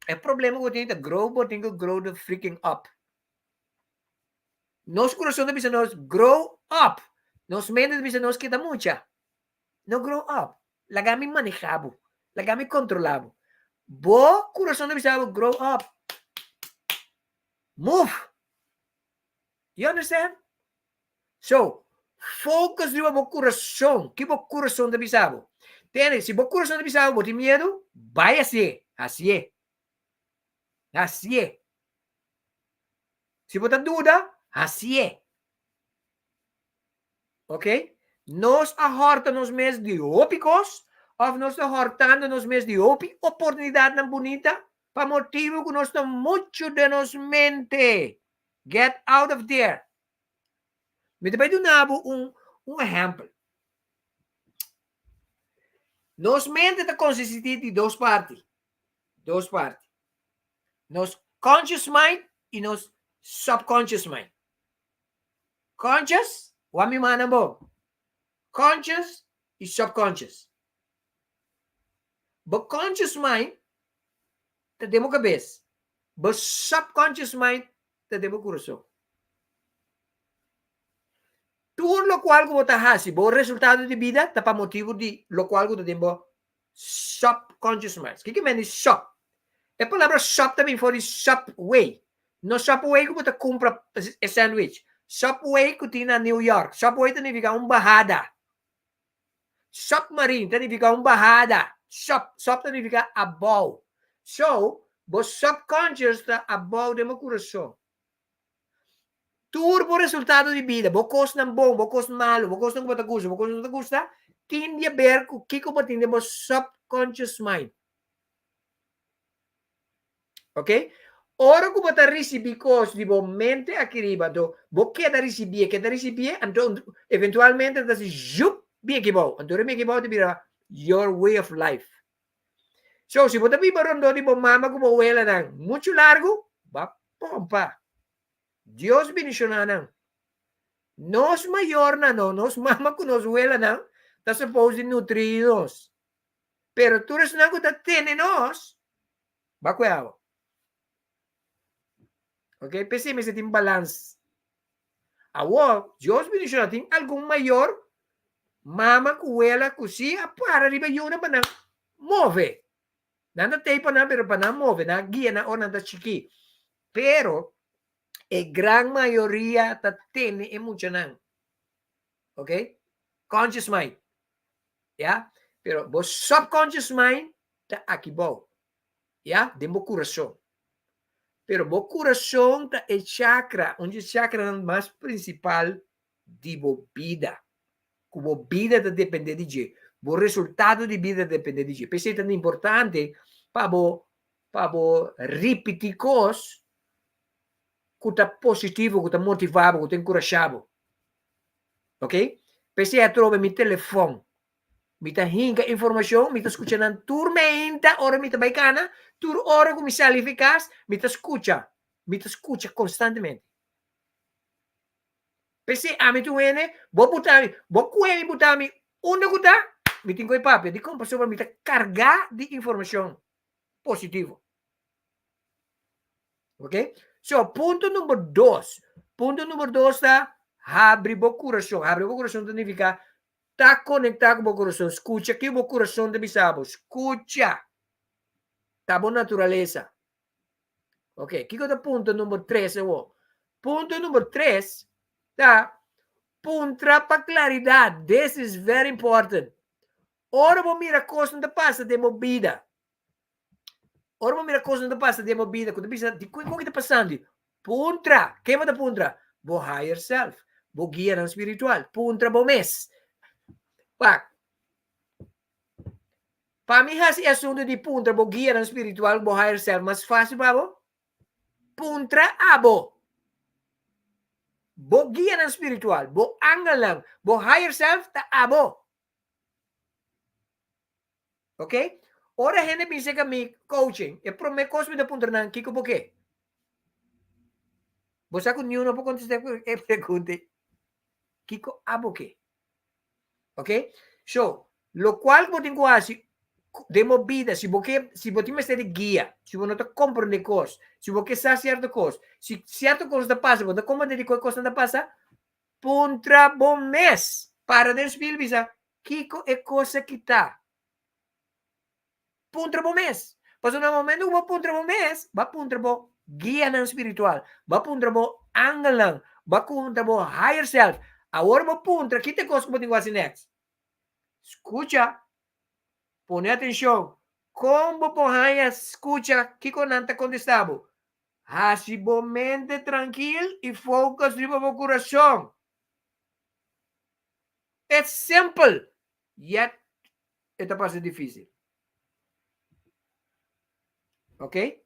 E: É problema que eu tenho que grow the freaking up. Nós coração de bisa nós grow up. Nós mente de bisa nós queda mucha. No grow up. Lagami manejabo. Lagami controlabo. Bo coração de bisa grow up. Move. You understand? So, focus no meu coração. Que o coração de bisabo? Tene, se o coração de bisabo tem medo, vai assim. Assim é. Assim é. Se você tem dúvida, assim é. Ok? Nós ahortamos nos meses de ópicos, ou nós ahortando nos meses de oportunidade não bonita, para motivo que nós estamos muito de nos mente. Get out of there. Me vai dar um exemplo. Nos mente está constituído de duas partes. Duas partes. Nos conscious mind e nos subconscious mind. Conscious, o ami mana mo. Conscious e subconscious. But conscious mind, está dentro da cabeça. But subconscious mind, está dentro do coração. Tudo lo qual que você faz, o resultado de vida, está para motivo de lo qual que você tem subconscious mind. O que é sub? A palavra sub também foi subway. No subway que você compra o sandwich. Subway que tem na New York. Subway significa bajada. Submarine significa bajada. Sub significa above. So, o subconscious está above do meu coração. Tudo por resultado de vida. Vos coisa não bom, vos coisa malo, vos coisa não te gusta, vos coisa não te gusta, tem a ver com o que você tem no subconscious mind. Ok? Ora que você recebe coisas de boa mente aqui riba, você quer receber, então eventualmente você jup bem aqui bom. Então bem aqui bom te vira your way of life. So, se você vive rondo de boa mama como ela não, muito largo, va pompa. Dios bendicionan nang. Nos mayor na no, nos mama ko nos huela nang, ta supposed nutridos. Pero tú res na ko ta tenenos, bakuyaw. Okay, pesi me setim balance. Awo, Dios bendicionan ting algún mayor, mama ko huela ko siya, para riba yun na ba nang move. Nanda tayo pa na, pero pa na move, na guia na o nanda chiki. Pero, gran mayoría tiene mucho nan. ¿Ok? Conscious mind. ¿Ya? Pero vos subconscious mind está aquí vos. ¿Ya? De vos corazón. Pero vos corazón está el chakra, un chakra más principal de vos vida. Como vida depende de O resultado de vida depende de ti. Por isso é tão importante para repetir coisas que está positivo, que está motivado, que está encorajado. Ok? Por isso eu trovo meu telefone. Me tá hinga informação, me tá escutando tur mainta, ora me tá baicana, tur ora com me sale eficaz, me tá escuta constantemente. Pese a me tu ene, bo butami, bo kuemi butami, onde guta, me tem coi papel, de como sobre me tá cargar de informação positivo. Ok? So, ponto número 2. Ponto número 2 tá, abre o coração. Abre o coração significa tá conectado com o coração. Escucha que o coração de bisabo. Escucha. Tá bom naturaleza. Ok, que é o ponto número 3? Ponto número 3 tá, puntra para claridade. This is very important. Ora vou mirar coisa não passa de movida. Ora vou mirar coisa não passa de movida. Quando bisa de como que tá passando? Puntra. Quem manda puntra? Bo higher self. Bo guia não espiritual. Puntra bo mes. Pak. Para mim, esse assunto de puntra bo guia não espiritual, bo higher self, mas fácil para bo? Puntra abo. Bo guia ng spiritual, bo angal lang, bo higher self ta abo. Okay? Ora hene bisa kami coaching, e prome cosme da punta ng kiko po ke. Bosa ko niyo na po conteste e pregunte. Kiko abo ke. Okay? So, lo cual mo tengo así de movida, si vos me de guía, si vos no te comprende cosas, si vos que sabes cierto cosas, si cierto cosa te pasa, vos no comprende qué cosa te pasa, puntra bom mes para del spil visa, kiko e cosa que está. Puntra bom mes. Pas no momento vos puntra bom mes, va puntra bo guía ng spiritual, va puntra bo angle lang, va puntra bo higher self. Ahora vos puntra, quite cosa como tengo así next. Escucha. Pone atenção. Como porranha escuta que conanta contestavo. Hasibo mente tranquilo e focus riba o coração. É simple. Yet, esta parte é difícil. Ok?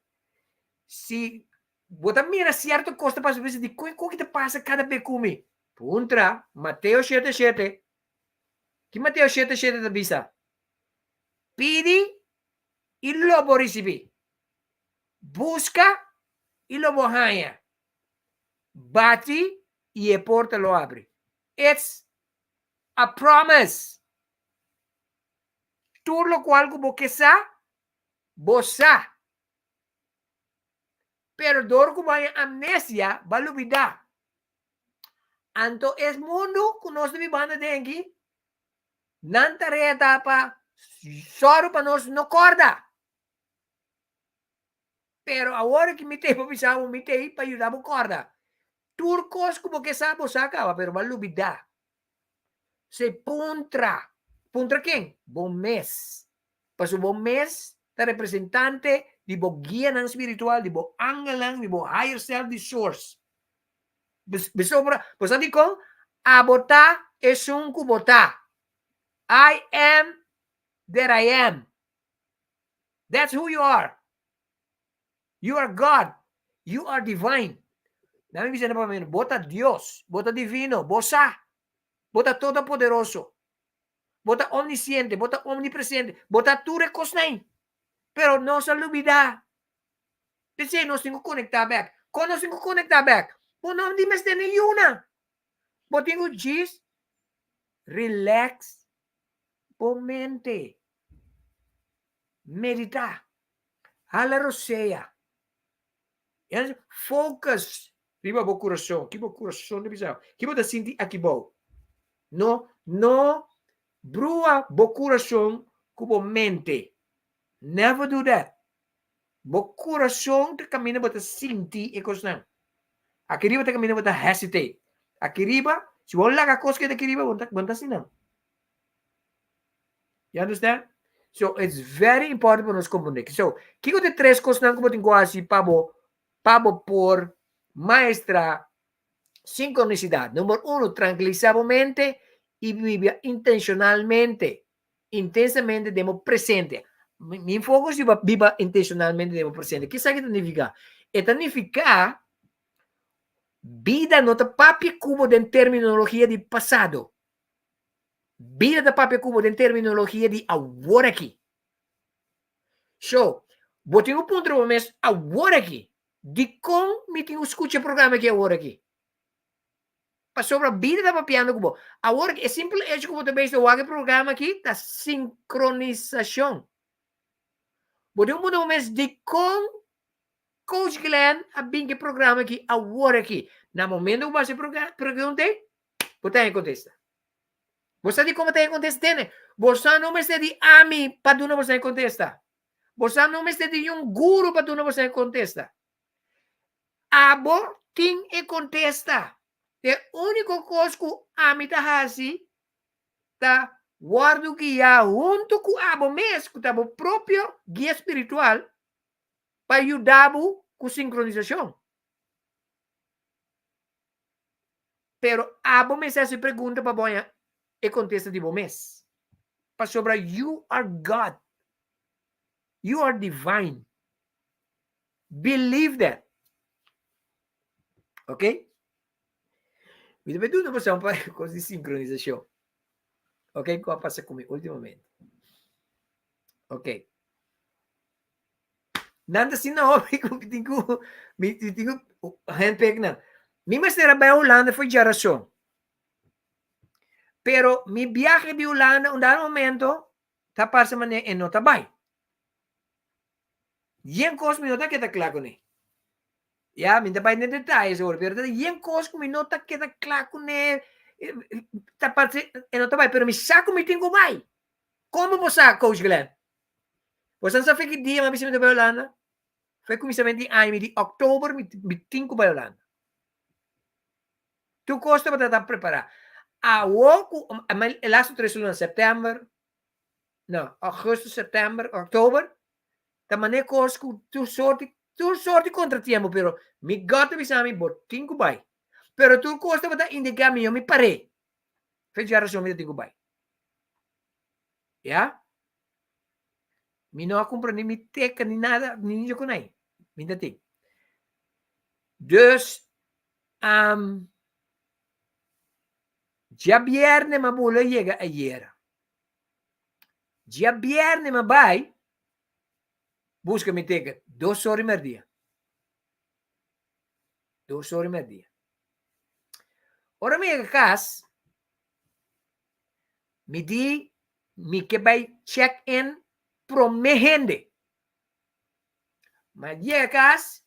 E: Se você mira certo costa para ver de o que te passa cada vez comigo. Puntra, Mateus 7:7. Que Mateus 7:7 te bisa? Pidi e lobo recebi. Busca e lobo haya. Bate e a porta lo abre. It's a promise. Tudo lo cual como que sa, bosa. Pero dor como hay amnesia, va a olvidar. Anto es mundo que nós vivamos dengue. Não tarefa para só para nós não corda. Pero agora que me tem para ajudar a corda. Turcos como que sabe acaba, pero va a olvidar. Se puntra. ¿Puntra quem? Bom mês. Para o bom mês, está representante de bo guia ng espiritual, de bo angelang, de bo higher self, de source. Besobra, pues sabi ko, abota es un kubota. I am that I am. That's who you are. You are God. You are divine. Dami bisa na pa menos. Bota Dios. Bota divino. Bosa. Bota todopoderoso. Bota omnisciente. Bota omnipresente. Bota tu recosnay. Pero no se olvida. Kasi no tengo conectar back. Kung no tengo conectar back, no di mas din yuna. Botingo gis. Relax. Mente. Medita. Hala rosea. Focus. Riba bo coração. Que bo coração de bisao. Que bo da sinti aqui bo. No brua bo coração kubo mente. Never do that. Bo coração te camina bo ta sinti e cosnan. Aqui riba te camina bo ta hesitate. Aqui riba, se wala ka kos que aqui riba bonta sinam. You understand? So it's very important para nos compreender. So, kiko de tres cosas que eu tenho assim pabo por Maestra Sinkronisidat. Número 1, tranquilizar a mente y vivir intencionalmente. intensamente demo presente. Mi focus viva intencionalmente demo presente. Que significa? Significa vida no te papia cubo de terminologia de passado. Vida da papia cubo de terminologia de agora aqui. So, botinho um ponto no mês agora aqui. De como me tenho escuta programa aqui agora aqui. Para sobre a vida da papiando cubo. Agora é simples é como também se o programa aqui da sincronização. Botinho um ponto no mês de como Coach Glenn a bem que programa aqui agora aqui. Na momento que você perguntei, você contesta. Você de como tem contesta, né? Você não me está de ami para tu não você contesta. Você não me está de um guru para tu não você contesta. Abo tem e contesta. O único coisa que ami tá assim, tá wordu que já junto com abo mesmo, tá o próprio guia espiritual para ajudar com sincronização. Pero abo me se pergunta para boia e contesta de mês. Para sobre you are God. You are divine. Believe that. Ok? E depois tudo você para coisa de sincronização. Ok? Qual passa comigo ultimamente? Ok. Nada assim não, me tenho handpick na. Mi maestra ba Holanda foi geração. Pero mi viaje de Holanda un dado momento ta passa mané en nota bay. Yen cos mi nota queda claro ne. Ya, minta bay ne detalles ahora, pero yen cos mi nota queda claro ne. Ta passa en nota bay, pero mi saco mi tengo bay. Como você coach Glenn? Você sabe que dia mas me ba Holanda? Foi começamento de ano de outubro, me tenho ba Holanda. Tu costa para estar preparado. El laatste 3 seizoenen september, no, augustus, september, oktober, da mané course tu sorti contratiempo, pero mi gato bisami botinho bay. Pero tu costa para indicar mi mi pare. Fez geração mi tingo bay. Ya? Mi não comprei mi teca ni nada, ni eu conai. Mi dating. Dus ya viernes ma bolo llega ayer. Ya viernes ma vai, busca mi teca 2 horas e meia. 2 horas e meia. Ora mi casa, mi di, mi que vai check-in pro me gente. Mas llega casa,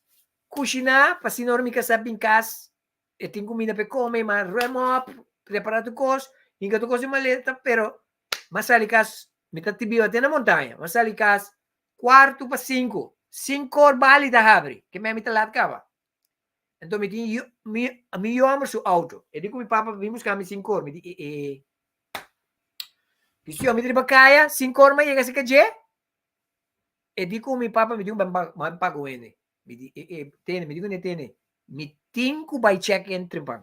E: cozinhar, para se não me casar em casa, e tem comida para comer, mas remop, preparar tu coisa, inga tu coisa maleta, pero, mas ali casa, me tá tibio até na montanha, mas ali casa, quarto para 5 horas vale da abre, que me tá lá de cava. Então, me tinha, eu amo seu auto. Eu digo, meu papa, vim buscar me 5 horas. Me diz, que se eu me diga, caia, 5 horas, mas chega a ser que je? Eu digo, meu papa, me diz, mas pago ele. Me diz, me digo, tene. Me tinco by check-in trimpang.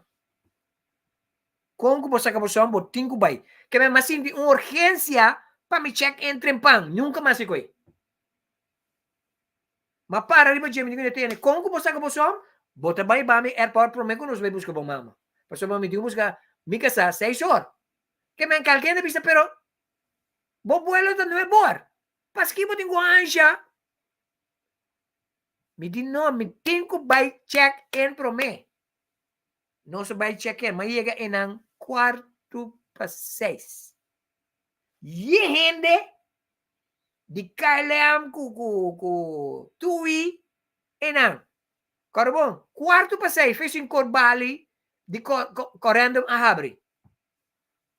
E: Como que você acabou só, mas tinco by. Que me mas sinto uma urgência para me check-in trimpang. Nunca mais se coi. Mas para, riba, me digo, tene. Como que você acabou só? Bota bay bami airport pro me nos vai buscar bom mama. Paso mami digo buscar mi casa 6 horas. Que me encalqué de vista pero bo vuelo de 9 horas. Pas que tenho anja. Me di no, me tenho by check in pro me. No se by check in, mas chega em ang quarto para 6. E gente de Kailam ku tui enang. Carbon, quarto para 6, fez em Corbali de correndo a abre.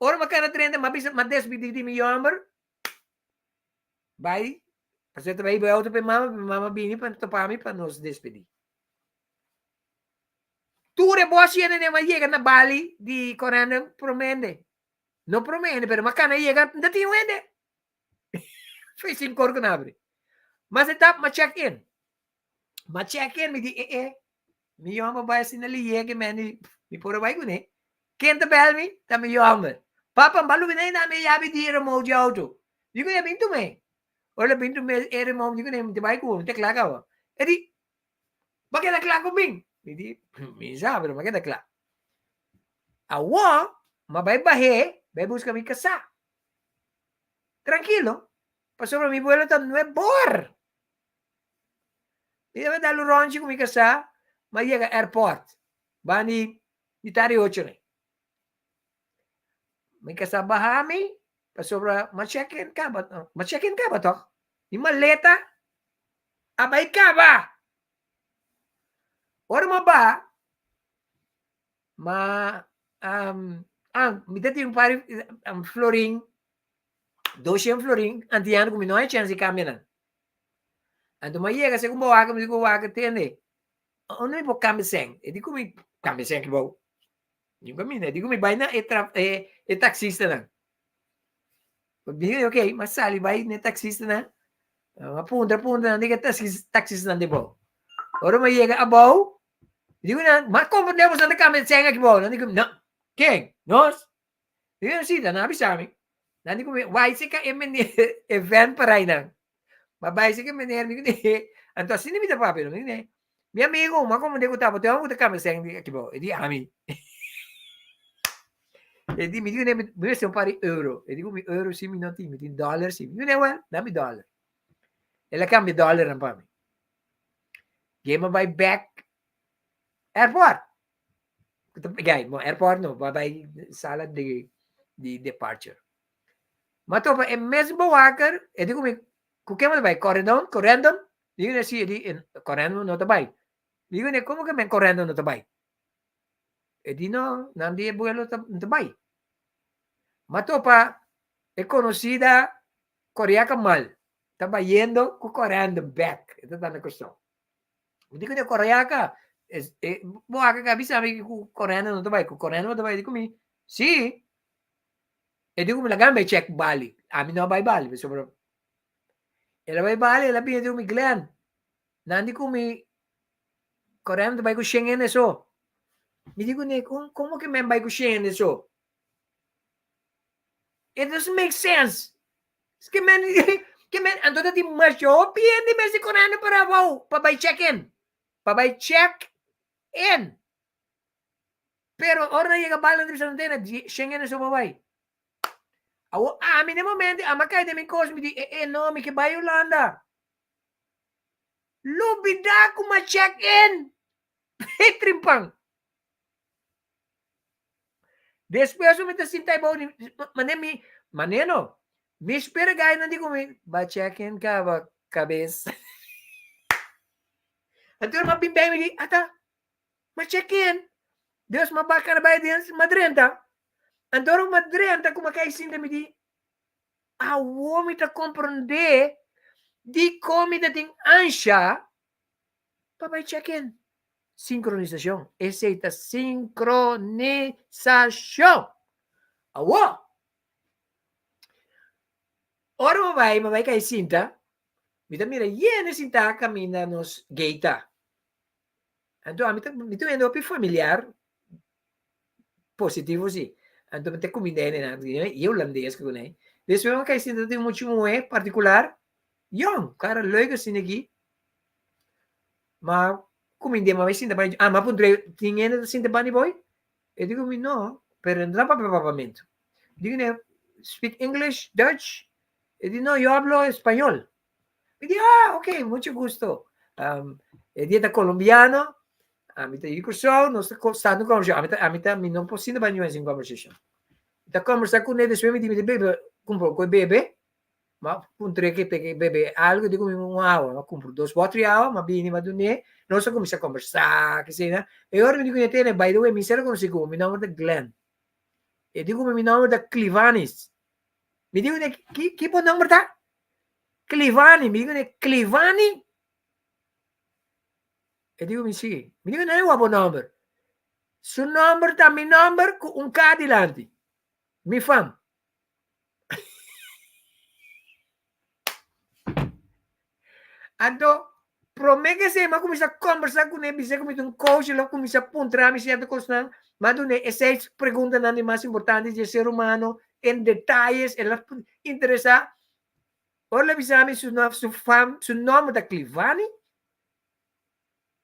E: Ora, makana 30, mas despedi de meu amor. Vai, você também vai outro para mama bini para topar me para nos despedir. Tu reboa siya na chega na Bali de correndo promende. Não promende, pero makana chega não tem wende. Fez em cor com abre. Mas etapa ma check-in. Ma check-in me di mi yama ba sinali yege meni mi pura bay gune kenta bel mi ta mi yama papa balu binay na mi yabi di remote auto Digo niya, pinto me. Wala pinto me, ere mo, digo niya, tibay ko, tekla ka ba? E di, bakit nakla ko, Bing? Hindi, minsan, pero bakit nakla? Awa, mabay-bahe, bebus kami kasa. Tranquilo. Pasó mi vuelo tan nuevor. Y debe darlo ronchi kung kasa, maya ka airport. Bani, ni tari 8 na. May kasabahami, pasobra, ma-check-in ka ba? Ma-check-in ka ba to? Yung maleta, abay ka ba? Or mo ba, mitati yung pari, ang flooring, 12 flooring, antiyan kung minoy chance kami na. Anto maya kasi kung bawa ka tiyan eh. Ano yung po kamiseng? Eh di ko may kamiseng kibaw. Yung kami na, di ko may bay na taxista na. Pag di okay, masali bay na taxista na. Mapunta na, di ka taxista na di ba? Oro may yega abaw, di ko na, makomod na mo sa kamiseng kibaw. Nandi ko, na, king, nos? Di ko na sita, nabi sa amin. Nandi ko may, why si ka event paray na. Mabay si ka mener, di ko na, anto, sinimita pa, pero, di ko na, mi amigo, makomod ko tapos, tiyan ko ta kamiseng kibaw. E di amin. E di mi dico ne siamo pari euro. E dico mi euro sì, mi noti, mi di dollar sì. Mi ne dammi dollar. E la cambio dollar ang pami. Game by back airport. Guy, mo airport no, babay sala di departure. Mato pa e mesmo walker, e dico mi kukema bay correndo. Dico ne sì, di correndo no tabay. Dico ne come che men correndo no tabay. E di no, nandi e buelo tabay. Mato pa e conocida Korea mal. Estaba yendo corriendo back. Ito na gusto. Hindi ko na Korea ka. Buha ka bisa may Koreano no tabay. Koreano no tabay. Di ko mi, si. E di ko mi lagan may check bali. Amin na bay bali. Sobrang. E la bay bali. Labi di ko mi Glenn. Nandi ko mi Koreano tabay ko Schengen eso. Mi di ko ni, como que may ko Schengen eso? It doesn't make sense. Que men, ando na di masyo, di Messi Coreano para wow, pabay check-in. Pabay check-in. Pero ora na yung balan din sa antena, Schengen na sa babay. Awo, amin na momento, amakay na may cause, mi di, no, mi kibayo landa. Lubida ko ma-check-in. Trimpang. Después mi tasintay ba, maneno, Miss pero gaya nanti ko ba check-in ka ba kabis? At yung mabimbay mo ata, ma-check-in. Diyos mabaka na ba din madrenta? Antoro madrenta kung makaisin na di, awo mi ta comprende, di ko mi dating ansya, pabay check-in. Sinkronisasyon. Esa ita sinkronisasyon. Awo! Ora mabay kay Sinta. Mira, yene Sinta camina nos geita. Anto, mito endo pi familiar. Positivo sì. Anto, mite kumidene na. Io olandês ko na. Deswegen mga kay Sinta tem muito particular. Jong, cara leuke sinegi. Ma kuminde ma Sinta ba? Ma pundre tingene Sinta ba ni boy? E dico mi no, per andare pa papamento. Dico ne speak English, Dutch. E di no, yo hablo español. E di, ok, mucho gusto. Dieta colombiano. Amita io so, non stanno conoscendo. Amita mi non possiamo ba in conversation. Ita conversa con ne después mi di bebe, compro coi bebe. Ma puntre che bebe algo, dico mi wow, ma compro 2 4 hour, ma bini ma dunne, non so come si conversa, che sei, e ora mi dico ne te, by the way, mi sera conosci come, mi nome da Glenn. E dico mi nome da Clivanis. Mi dico ne, chi può nome da? Clivani, mi dico ne, Clivani? E dico mi sì, mi dico ne è un buon numero. Su numero da mi numero con un K di lanti. Mi fam. Ando, promete se ma comincia a conversar con él, dice como un coach, lo comincia a puntar, me siento cosas, mandone esas preguntas más importantes del ser humano, en detalles, en las interesa, Ora bisami su nome da clivani,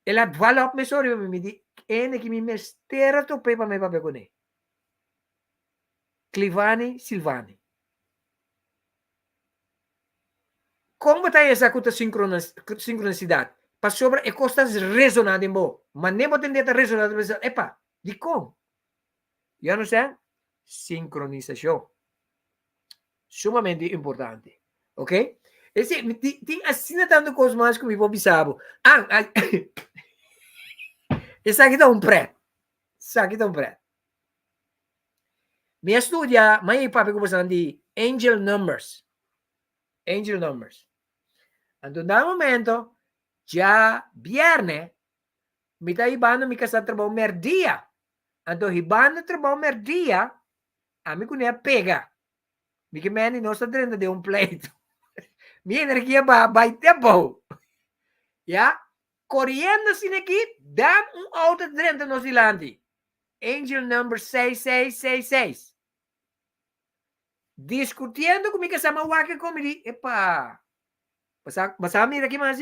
E: e la dvala op me sorry mi di ene che mi mestera to pepa me pape con Clivani Silvani. Como tá essa cuta sincronicidade? Para sobre e costas resonando em bo. Mas nem vou entender a resonar. Epa, de como? You understand? Sincronização. Sumamente importante. Ok? Esse, tem assim tanto coisa mais que me vou bisabo. Esse aqui dá pré. Esse aqui dá pré. Me estudia, mas papi ko de angel numbers. Angel numbers. Ando na momento, já viernes, me está ibando mi casa trabalho merdia. Ando ibando trabalho merdia, a mi kunya pega. Mi que meni não está dentro de pleito. Mi energia vai tempo. Já? Correndo assim aqui, dá auto dentro no silante. Angel number 6666. Discutindo com mi kasama wake ko, mi epa, basa mira aqui mais,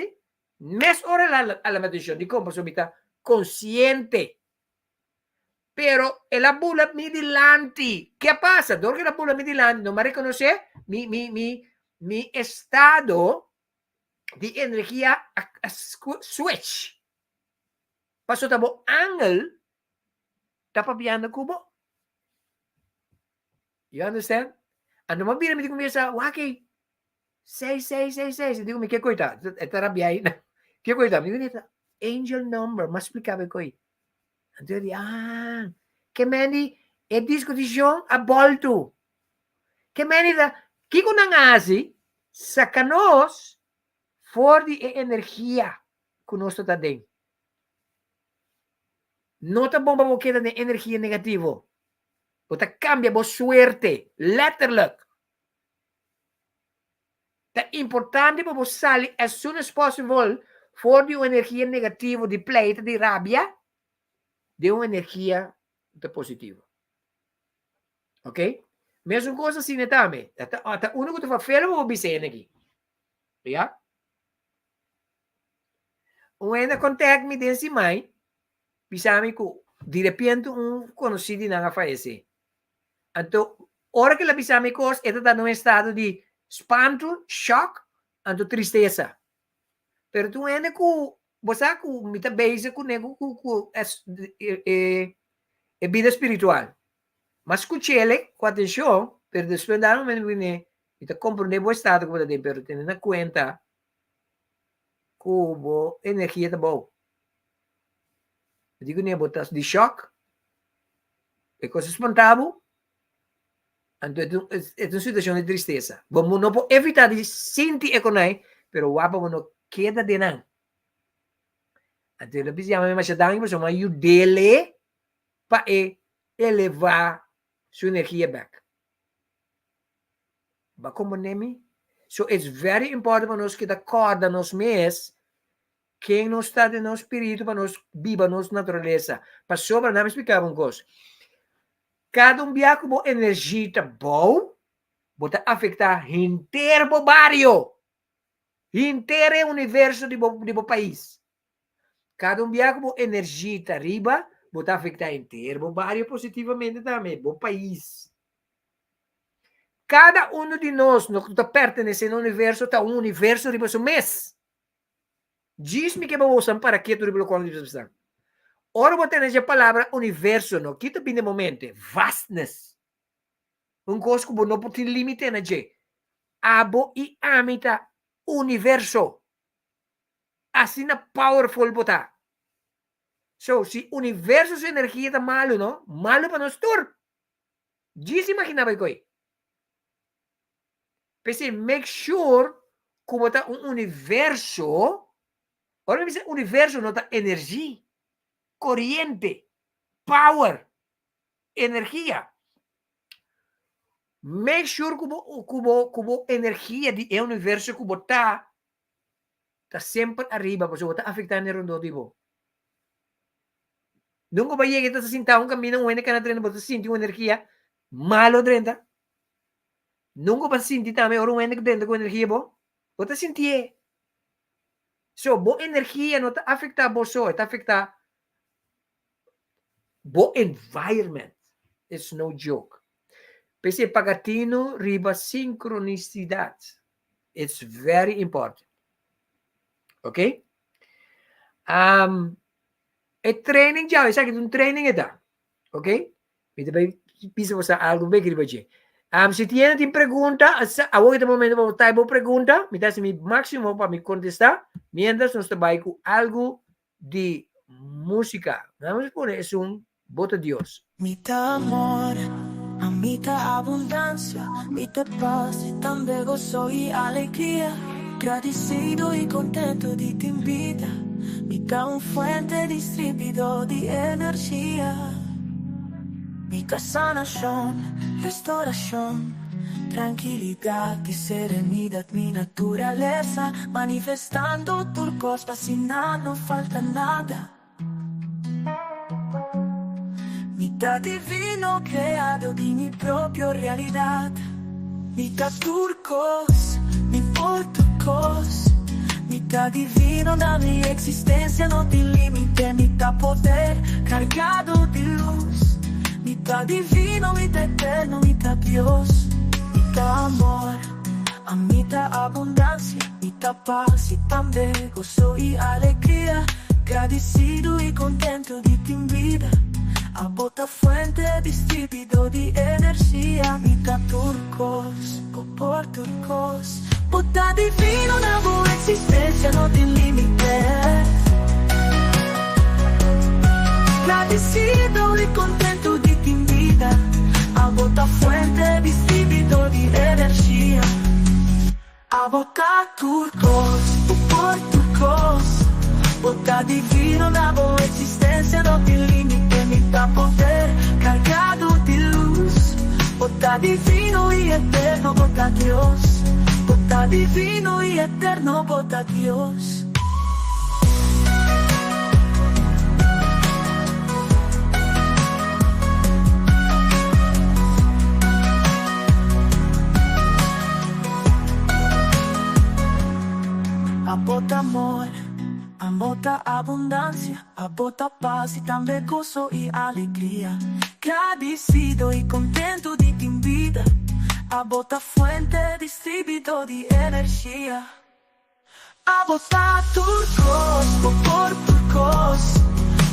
E: mes hora a la meditación, di como subita consciente. Pero la bula mi dilanti. ¿Qué pasa? Porque la bula mi dilanti no me reconoce mi estado de energía a switch. Pasó tabo angle, tapa piano kubo. You understand? Ano mabira mi comienza, waki, 6666. Digo, ¿qué coita? Estará bien. ¿Qué coita? Digo, angel number, mas explicaba coi. Então, que meni é discussão a volto. Que meni da, que com nangasi, sacanos for de energia que nós está dentro. Não tá bom para queda de energia negativo. Você cambia a suerte, letterlijk. É importante para você sair as soon as possible for de energia negativa, de pleito, de rabia, de uma energia positiva. Ok? Mesma coisa assim, né, também. Até o único que tu faz feio, eu vou dizer aqui. Já? Ainda contact me desse mãe, pisame que de repente conhecido não falece. Então, hora que ela pisame cos, ela está num estado de espanto, choque, então tristeza. Pero tu ainda que você que me tá base com nego é vida espiritual. Mas escutele com atenção, pero depois de um momento vem e compreender o estado que você tem, pero tendo na conta que a energia está boa. Eu digo, né, botas de choque, é coisa espantável, então é uma situação de tristeza. Vamos não evitar de sentir economia, pero o apa não queda de não. Então, ele precisa me ajudar, mas eu ajude para elevar sua energia back. Mas como nemi? So, it's very important para nós que acorda nos mês quem não está de nosso espírito para nós viva nossa natureza. Para sobre, não me explicar uma coisa. Cada dia com boa energia boa, pode afetar inteiro o barrio, inteiro o universo do país. Cada dia com boa energia riba, pode afetar inteiro o barrio positivamente também, o país. Cada de nós que pertence ao universo, está universo de você mês. Diz-me que vou usar para que tu ribelo quando diz. Ora vou ter a palavra universo, no que te pinde momento, vastness. Coisa que não pode limite na je. Abo e amita universo. Assim na powerful botar. So, se universo sua energia está malo, não? Malo para nós tur. Diz imagina vai coi. Pense make sure que botar universo. Ora dice universo nota energia, corriente, power, energia. Make sure que energia de universo que está sempre arriba, porque está afetando o rondo tipo. Nunca vai chegar a sentar um caminho, um ene que na treina, você sente uma energia malo dentro. Nunca vas sentir também o momento que dentro com energia, bo? Você sentir. So, bo energia não está afeta bo so, está afeta bo environment. It's no joke. Pese pagatino riba sinkronisidat. It's very important. Okay? Training já, isso aqui é um training eta. Ok? Então, bisa você algo bem que você. Se tiene pergunta, agora no momento vou estar com pergunta, me dá mi máximo para me contestar, mientras nós trabalhamos com algo de música. Vamos por isso bota Deus.
B: Mitad amor, a mitad abundancia, mitad paz y también gozo y alegría. Agradecido y contento de ti vida, mitad un fuente distribuidor de energía. Mitad sanación, restauración, tranquilidad y serenidad, mi naturaleza, manifestando turcos, fascinado, no falta nada. Mitad divino creado de mi propia realidad. Mitad turcos, mi portucos. Mitad divino da mi existencia, no te límite. Mitad poder cargado de luz. Mitad divino, mitad eterno, mitad Dios. Mitad amor, a mitad abundancia. Mitad paz y también gozo y alegría. Agradecido y contento de ti en vida. A bota fuente distribuidor de energía, mitad turcos, por turcos. Bota divino na boa existência, não tem limite. Agradecido e contento de ti em vida. A bota fuente distribuidor de energia. A bota turcos, por turcos. Bota divino na boa existência, não tem limite. Mitad poder cargado de luz. Bota divino y eterno, bota Dios. Bota divino y eterno, bota Dios. A bota amor, a bota abundancia, a bota paz y también gozo y alegría. Agradecido y contento de ti en vida. A bota fuente distribuidor de energía. A bota turcos, por turcos.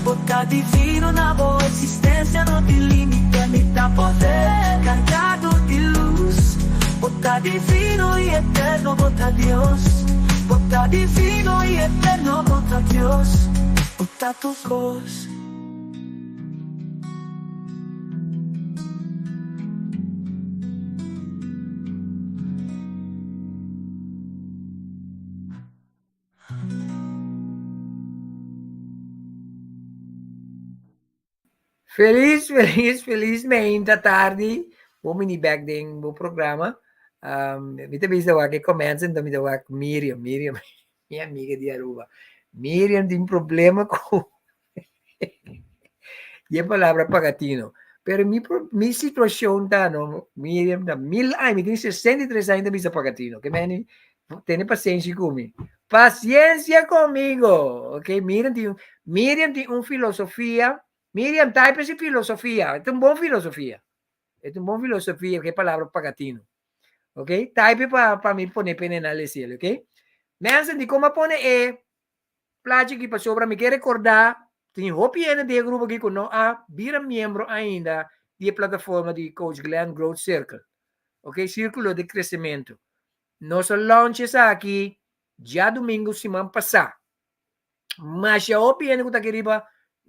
B: Bota divino na boa existência, não tem limite. Mitad poder cargado de luz. Bota divino y eterno, bota Dios. Bota divino y eterno, bota Dios. Bota turcos.
E: Feliz mainta tarde. Vou mini back ding do programa. Mita bisa que começa então me deu Miriam, minha amiga de Aruba. Miriam tem um problema com e a palavra pagatino. Pero mi situação tá no Miriam tá 1000 anos, me tem 63 anos bisa pagatino. Que meni tem paciência comigo. Paciência comigo, ok? Miriam tem uma filosofia. Miriam, type essa filosofia. É uma boa filosofia. É uma boa filosofia, que é a palavra pagatino. Ok? Type para mim poner penal esse, ok? Mas de como pone plática que para sobra me quer recordar, tem hopiena de grupo aqui que não há vira membro ainda de plataforma de Coach Glenn Growth Circle. Ok? Círculo de crescimento. Nosso launch está aqui já domingo semana passada. Mas já hopiena que está aqui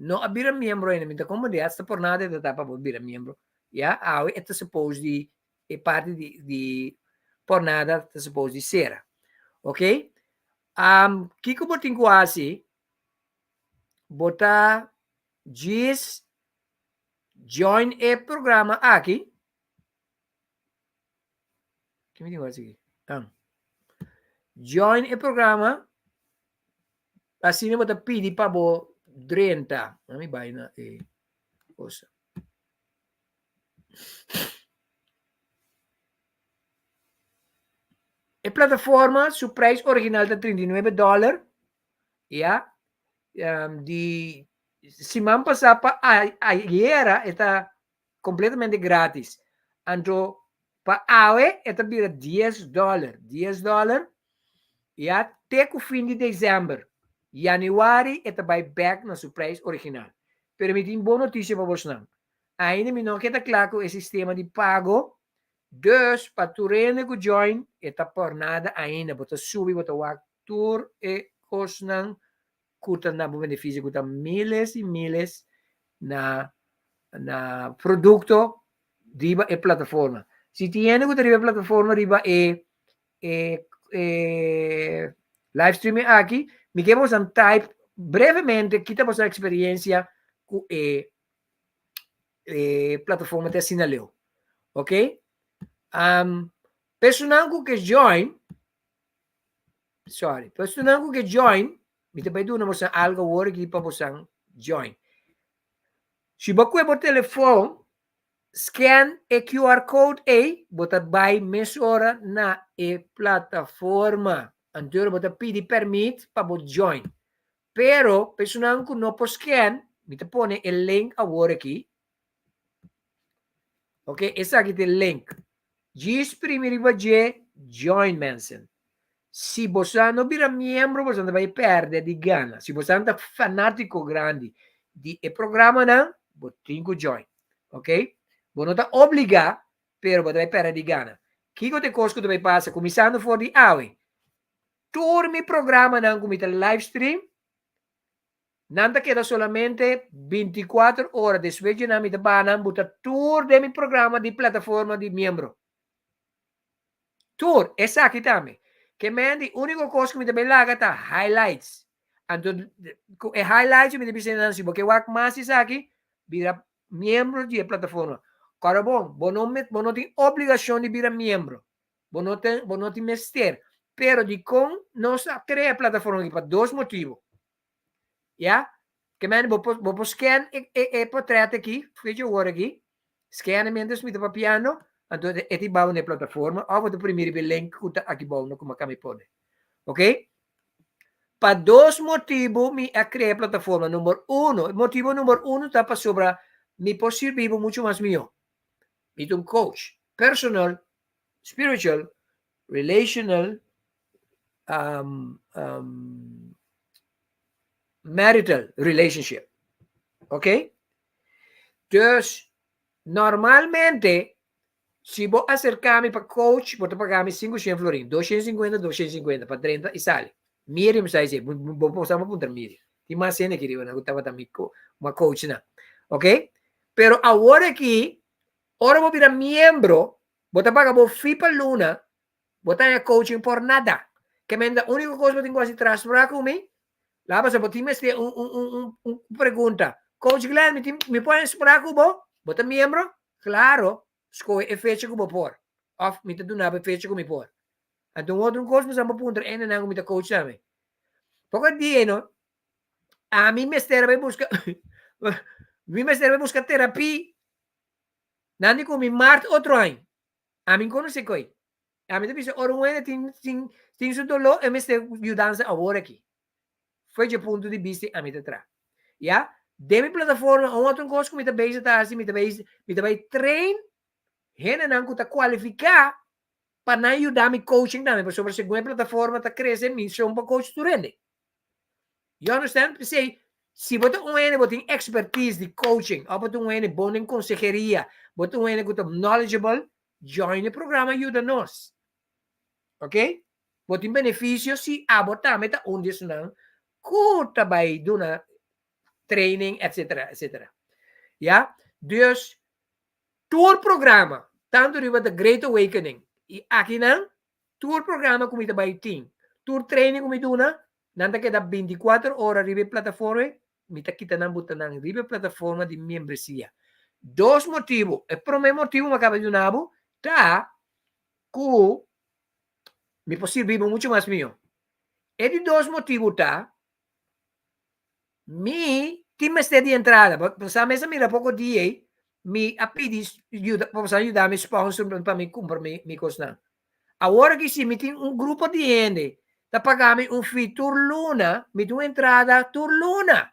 E: não há vira membro ainda. Então, como de esta por nada, está para vira membro. Ja, esta supposed de é parte de por nada está supposed de ser. Ok? Kiko botin quase botar diz join e programa aqui. Que me diga aqui? Join e programa. Assim eu vou pedir para bo 30. Não me vai na coisa. A plataforma, su preço original está $39. Ya. Di semana passada ayer está completamente grátis. Então, para AWE, está vira $10. $10. E até o fim de dezembro. Januário, está vai back na seu preço original. Pero me tem boa notícia para vocês. Ainda me não queda claro o sistema de pago. Dus, para tu rende que join, está por nada ainda. Bota subir, bota o tour e cosnan, kuta na benefício, kuta miles e miles na produto riba e plataforma. Se tiene que riba plataforma, riba live streaming aqui, me quero usar type brevemente, quita vossa experiência com plataforma de sinaleu. Ok? Personal que join, personal que join, me te pediu na algo agora que para você join. Se você por telefone, scan o QR code aí, você vai mesura na plataforma. Então, você pede permit para você join. Pero, personal que não pode scan, me te põe o link agora aqui. Ok? Esse aqui é o link. Diz primeiro você join mensen. Se você não vira membro, você vai perder de gana. Se você é fanático grande de programa, não, você tem que join. Ok? Você não está obrigado, mas você vai perder de gana. O que você coisa que vai passar? Começando por de AWE. Todo meu programa, não, como live stream, não queda solamente 24 horas. Depois de não, você todo de meu programa de plataforma de membro. Tour, esaki também. Que mende, única coisa que me também laga tá highlights. Então, highlights me depende de porque o mais esaki vira membro de plataforma. Cara bom, não tem obrigação de virar membro. Não tem mestre. Pero de com nós cria plataforma aqui para dois motivos. Já? Que mende, vou scan e portrait aqui, fecha o aqui. Scan mendes me tá piano. Então, eti bawa na plataforma, ou o primeiro link que está aqui bawa como kami pode. Ok? Para dois motivos, me criei a plataforma. Número motivo número 1 está para sobre me possível muito mais meu. Me um coach, personal, spiritual, relational, marital relationship. Ok? Dus, normalmente, se vou acercar-me para coach, vou pagar-me 500 florins, 250 para 30 e sale. Miriam sai dizer, vou postar uma punta Miriam. Tem mais cena que eu estava também uma coach, né? Ok? Pero agora que, ora vou virar membro, vou pagar vou fee para luna, vou ter coaching por nada. Que me a única coisa que eu tenho que transferir comigo, lá para saber, me ter pergunta. Coach Glenn, me pode esperar com você? Vou ter membro? Claro. Escolhe a fecha que eu vou pôr. Of, me do nada a fecha que eu me pôr. Então, outro coisa, mas eu vou pôr ainda não me coach também. Porque dia, não? A mim me vai buscar, me vai buscar terapia. Não digo me marte outro ano. A mim conhece coi. A mim deve ora um ano tem seu dolor e me está ajudando agora aqui. Foi de ponto de vista a mim atrás. Já? De minha plataforma, outro coisa que me está bem está assim, me vai treinar Hena não está qualificar para não ajudar me coaching também, porque sobre a segunda plataforma está crescendo, me são para coach tu rende. You understand? Se você tem expertise de coaching, ou você bom em consejeria, você tem knowledgeable, join o programa ajuda-nos. Ok? Você tem benefício se a você também está onde não, curta vai do na training, etc, etc. Já? Dus, tour programa, tanto riba the Great Awakening, e aqui não, tour programa como ita by team, tour training como iduna, nanta que da 24 horas riba plataforma, mita kita nang buta nang riba plataforma de membresia. Dos motivos, o primeiro motivo me acaba de unabo, tá, que me possível muito mais meu. E de dois motivos, tá, me time de entrada, sa mesa mira pouco dia, me a pedir ajuda para ajudar me sponsor para me comprar me coisa. Agora que sim, me tem grupo de gente, tá pagando fee tur luna, me tem uma entrada tur luna.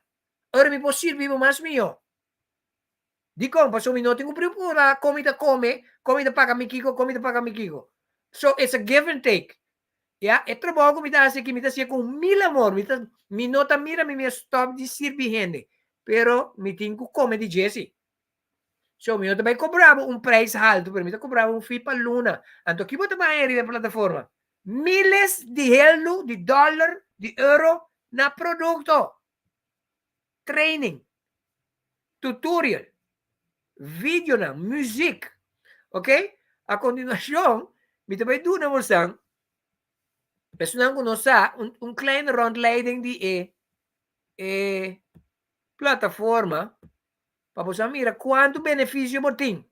E: Ora, me posso servir mais meu. Di como, passou me não tenho procura, comida come, comida paga me kiko, comida paga me kiko. So, it's a give and take. Yeah, é trabalho que me dá assim, que me dá assim com mil amor, me nota mira, me stop de servir gente. Pero, me tenho que comer de Jesse. So, eu também cobrava preço alto, pero eu cobrava fee para luna. Então, que você vai ir na plataforma? Miles de euro, de dólar, de euro na produto. Training. Tutorial. Vídeo na, music. Ok? A continuação, me também doe na moção. Personal ko sa kleine rondleiding die plataforma para você mira quanto benefício você tem.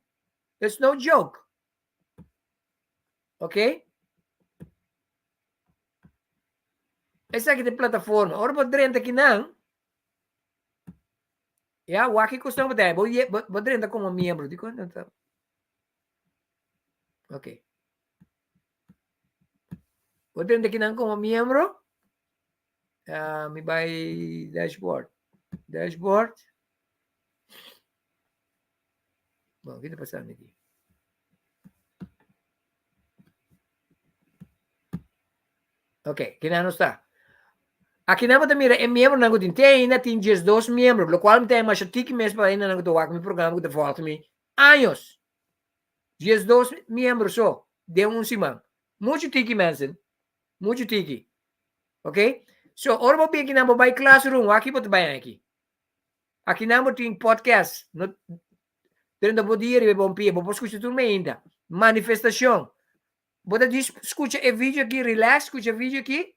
E: It's no joke. Ok? Essa aqui é a plataforma. Ora, você renta aqui não. Ya, o aqui custa muito. Você renta como membro. Digo, não tá. Ok. Você renta aqui não como membro. Me vai dashboard. Dashboard. Bom, o que está passando aqui? Ok, que não está. Aqui não vou mira, é membro não tem ainda tem 12 membros, lo qual tem mais tique mês para ainda não tô aqui programa que volta me anos. 12 membros só, de semana. Muito tique mensen, muito tique. Ok? So, ora vou aqui não vai classroom, aqui vou trabalhar aqui. Aqui não tem podcast, no dentro do dia e bom pia, vou escutar tudo ainda. Manifestação. Vou escutar o vídeo aqui, relax, escuta o vídeo aqui.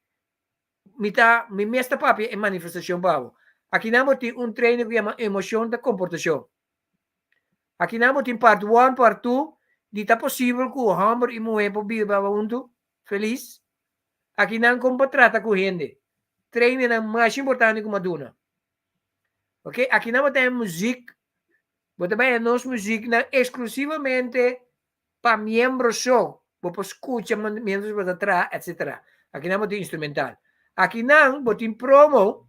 E: Mi mestra papi é manifestação pavo. Aqui não tem treino que chama emoção da comportação. Aqui não tem parte 1, parte 2, de tá possível que o hammer e moer para vir para junto, feliz. Aqui não como trata com gente. Treino é mais importante que uma duna. Ok? Aqui não tem música. Você também é nossa música exclusivamente para membros só. Você escuta membros para trás, etc. Aqui não tem instrumental. Aqui não, botin promo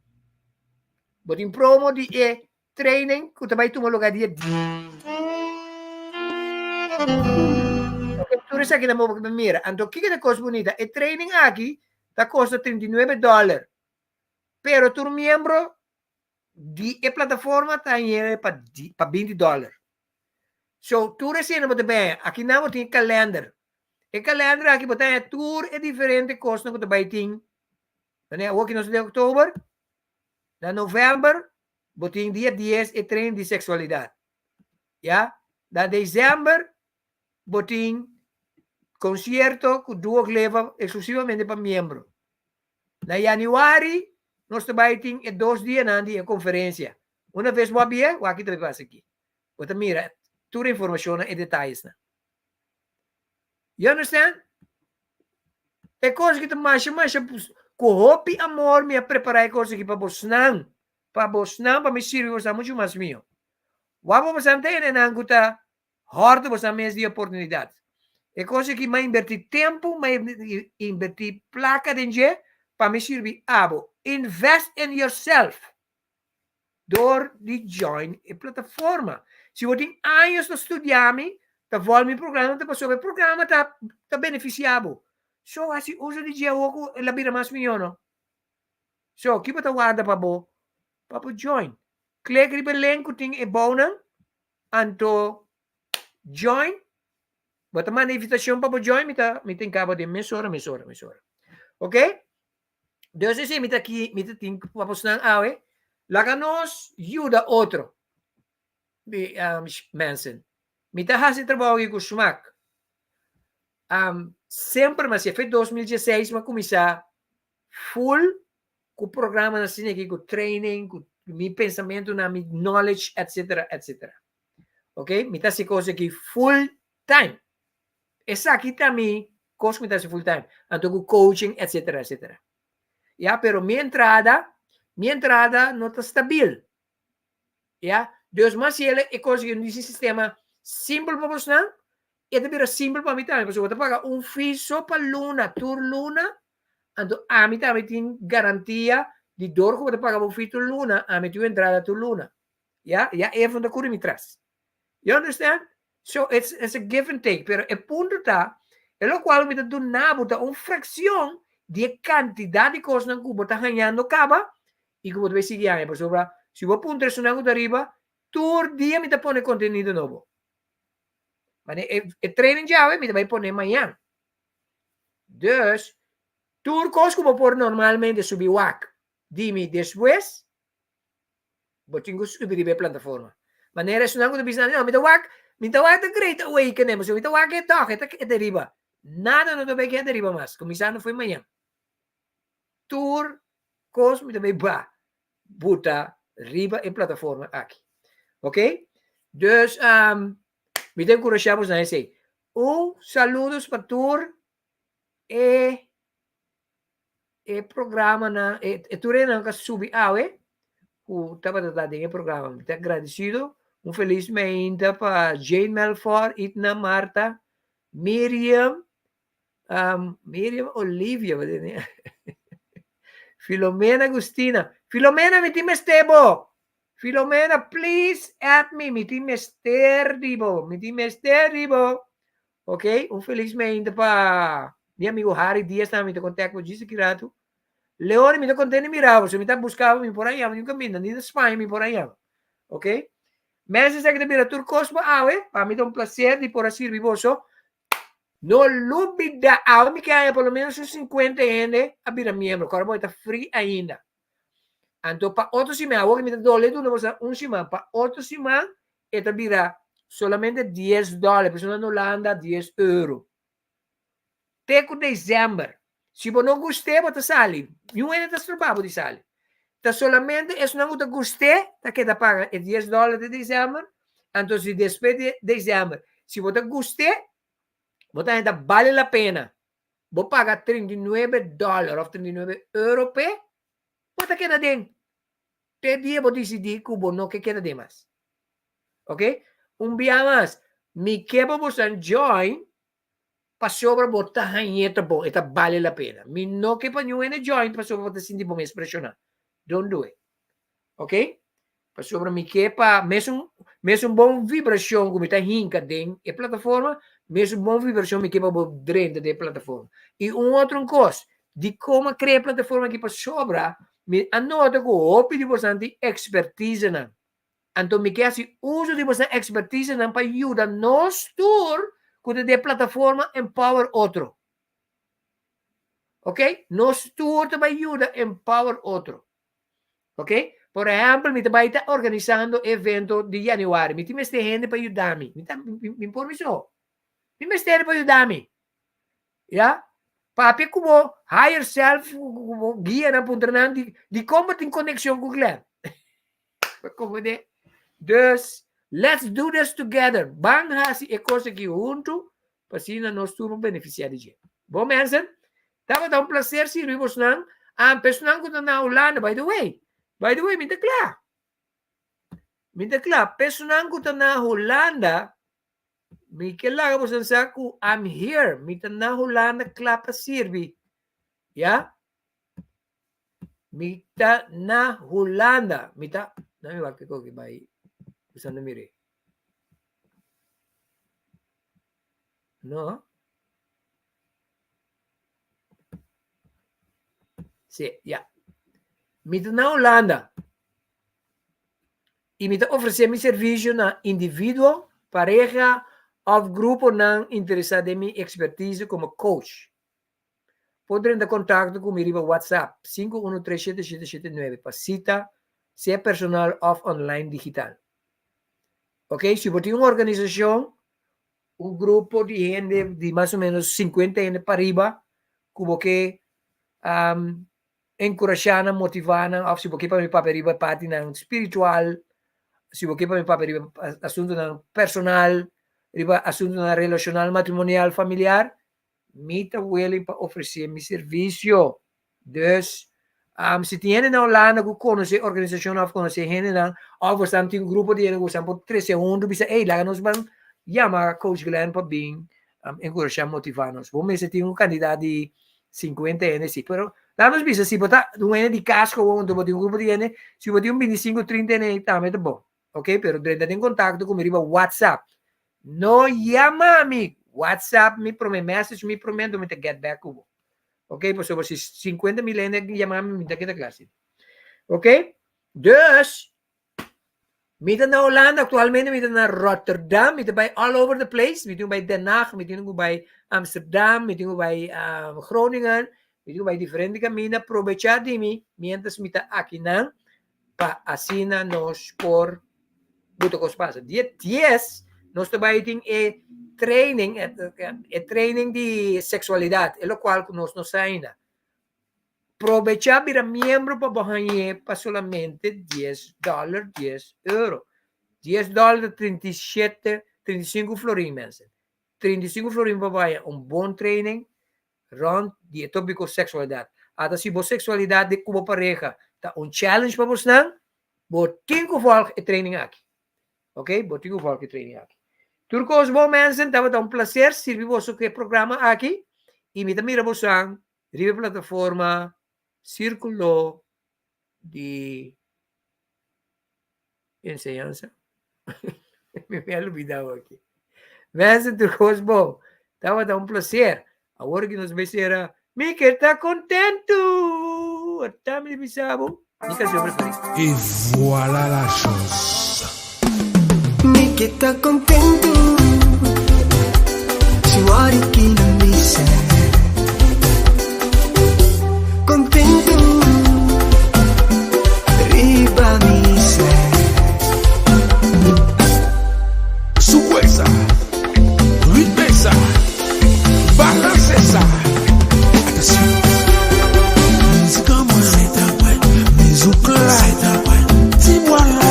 E: de training, que também toma lugar de tudo isso aqui na mão que mira. Então, o que é a coisa bonita? O training aqui tá custa $39. Pero tu membro de plataforma tá em para $20. So, tu recebe bem. Aqui não tem calendar. O calendar aqui botar tour é diferente costa que também tem. Aqui no de outubro, na novembro, botin dia 10 e treino de sexualidade. Ya? Na dezembro, botin concerto que duas leva exclusivamente para membro. Na januário, nós também temos 2 dias na conferência. Uma vez vou abrir, o aqui também passa aqui. Você mira, toda a informação e detalhes. You understand? É coisa que tu mais com hope e amor me preparar coisa aqui para você não para me servir você muito mais meu. Wabo você não tem na anguta horta você mesmo de oportunidade. É coisa que me invertir tempo, me invertir placa de dinheiro para me servir. Invest in yourself. Door de join a plataforma. Se você tem anos de estudar, tá volta meu programa, tá passou o programa, tá beneficiado. So, assim, uso de dia o la bira mais milhão. So, que para guarda para join. Clique no link que tem bonan, anto join. Bota uma invitação para join, me tem cabo de mesora. Ok? Deus se me tá aqui, me tem para postar awe. Laga nos ajuda outro. Mensen. Me tá fazendo trabalho com o smack. Sempre, mas se foi 2016, mas começar full com o programa assim aqui, com training, com meu pensamento, na meu knowledge, etc. Ok? Me tá se coisa aqui full time. Essa aqui também, coisa me tá se full time. Então, com coaching, etc. Pero minha entrada não está estável. Deus, mas ele é coisa que nesse sistema simples para você, ito bira simple para mim também, porque você paga fiso para luna, tur luna, então a mim também tem garantia de dor que você paga fiso luna, a mim tem entrada tu luna. Ja, even de kuri mitras. You understand? So it's a give and take, pero el punto está, en lo cual me do nabo da fracción de cantidad de cosas que você está ganhando caba e que você vai seguir aí, por sobra, se você punta isso na arriba, todo dia me pone contenido novo. Mas o training já me vai pôr amanhã. Dus, tudo coisa que você normalmente subir o ac, dime depois, você tem que subir a plataforma. Maneira isso não é business, não, me dá wak the great awakening, so me dá wak é deriva. Nada não vai que deriva mais. Começando foi amanhã. Tour, coisa me também buta riba em plataforma aqui. Ok? Dus, me tem encorajamos a esse. Saludos para tour e programa na tour não que subir o estava tratando em programa. Muito agradecido. Feliz mainta para Jane Melford, Itna Marta, Miriam Olivia, Filomena Agustina. Filomena, mi team estebo. Filomena, please add me. Mi team esteribo. Ok? Feliz mainta para mi amigo Harry Diaz também te contacto com Gisa Kirato. Leone me te contene mirava, se me tá buscando me por aí, eu nunca me nem da Espanha me por aí. Ok? Mas essa que te tur cosmo para mim é um prazer de por assim vivoso. No lubida me que há pelo menos uns 50 anos a vira membro, agora vou estar free ainda. Então para outro semana, agora me dá dólar, tu não vai usar semana, para outro semana, esta vira solamente $10, pessoa na Holanda, €10. Teco dezembro. Se você não gostar, você sai. Não é nada trabalho de sair. Então, solamente, se não você gostar, você quer pagar $10 de dezembro. Então, se depois de dezembro, se você gostar, você ainda vale a pena. Você paga $39 ou €39, você quer dentro. Te dia você decidir que você não quer de mais. Ok? Dia mais, me quebra você join, para sobra botar ranheta bom, esta vale a pena. Me não que para não é joint, para sobra botar sentir bom me expressionar. Don't do it. Ok? Para sobra me que para mesmo bom vibração como está rinca dentro da plataforma, mesmo bom vibração me que para dentro da plataforma. E outro coisa, de como criar plataforma aqui para sobra, me anota que o de você expertise não. Então me que assim uso de você expertise não para ajudar nós tour cuando de plataforma empower otro. ¿Ok? Nos tour te va a ayudar a empower otro. ¿Ok? Por ejemplo, me va a estar organizando evento de januario. Me tiene gente para ayudarme. Me informe eso. Me gente para ayudarme. ¿Ya? Papi como higher self, como guía na punta de cómo tem conexión con Glenn. Como de, dus, let's do this together. Bang hasi e coisa aqui junto, para assim nós todos beneficiar de. Bom, mensen, estava um prazer se vimos não. Pessoal que está na Holanda, by the way, me declara. Pessoal que está na Holanda, me que lá você sabe que I'm here, me está na Holanda, clapa sirve, ya? Me está na Holanda, me está, não me vai que coque vai. Bisa na mire. No? Sim, já. Me na Holanda. E me oferecer meu serviço na indivíduo, pareja ou grupo não interessado em minha expertise como coach. Podem ter contato comigo no WhatsApp 513779 para cita, se é personal ou online digital. Ok? Se você tem uma organização, grupo de gente de mais ou menos 50 anos para arriba, como que encorajar, motivar, ou se você para mim para arriba parte não espiritual, se você para mim para arriba assunto não personal, assunto não relacional, matrimonial, familiar, me está willing para oferecer meu serviço. Dus, se tem na Holanda que conhece organização ou conhece gente não, ou você tem grupo de gente que você pode 13 segundos, bisa, lá nos vão llama a Coach Glenn para bien encorajar, motivarnos. Vos meses tiene un candidato de 50 años, sí, pero damos vista, si vos un año de casco, o un grupo de años, si vos tiene un 25, 30 años, también es bueno, ok? Pero entra en contacto con mi riba WhatsApp. No llama a mí, WhatsApp, me promete, message, me promete, me te get back, ok? Pues sobre 50 mil años, llama-me, me te queda clase. Ok? Dus, mita na Holanda, actualmente mita na Rotterdam, mita bij all over the place, mita bij Den Haag, mita bij Amsterdam, mita bij Groningen, mita bij diferentes caminos, aprovechar de mí, mientras mita aquí nan, pa asina nos por buto cos pasa. 10, nos trabalha em training de sexualidade, é o qual nos saína. Aprovechar para miembro para bajar para solamente $10, €10. $10, 37, 35 florin, mensen. 35 florin para bajar bom training rond de topiko sexualidade. Até se você sexualidade de como pareja, tá challenge para você não, botinho volg e training aqui. Ok? Botinho volg e training aqui. Turcos bom, mensen, dat was prazer servir você que programa aqui. E me mira você riba plataforma círculo de enseñanza. Me había olvidado aqui. Mensen, turcos bom, estava um prazer. Agora que nos becerá, Mickey está contento. Está me bisabo. Mi canción preferida.
A: Et voilà la chose.
B: Mickey está contento. Si vuoi che non mi sei contento, riba mi sei.
A: Su fuerza, riqueza, balancesa. Atención. Música muerta, música si voilà.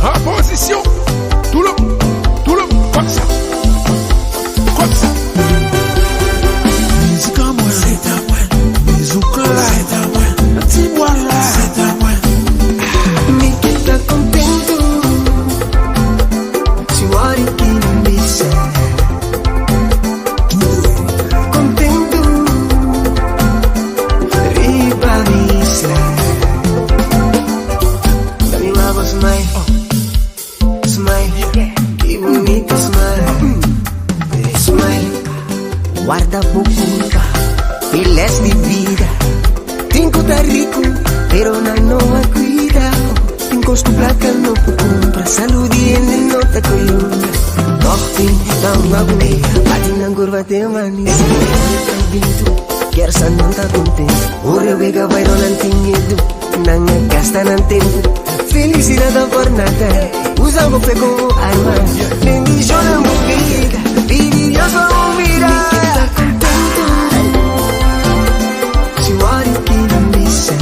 A: En position. Tout le comme ça. Comme ça. Música muerta, música si voilà.
B: Mickey está contento. Si vuoi che non mi sei contento, riba mi sei. Dami uma voz, smile, smile, que bonito smile, smile. Guarda a boca, files de vida. Tinko tá rico, pero não a cuida. Encosto placa no compra, saúde ele não tá coluna. Toque, dá uma boneca, bate na curva tem mania. Quer sa não tá contente, morreu bega vai não tem medo, não gasta não tempo. Felicidade por nada, usa o pé como arma. Bendición na boca, pedi Dios vamos virar. Tá contento, se vuoi che non mi sei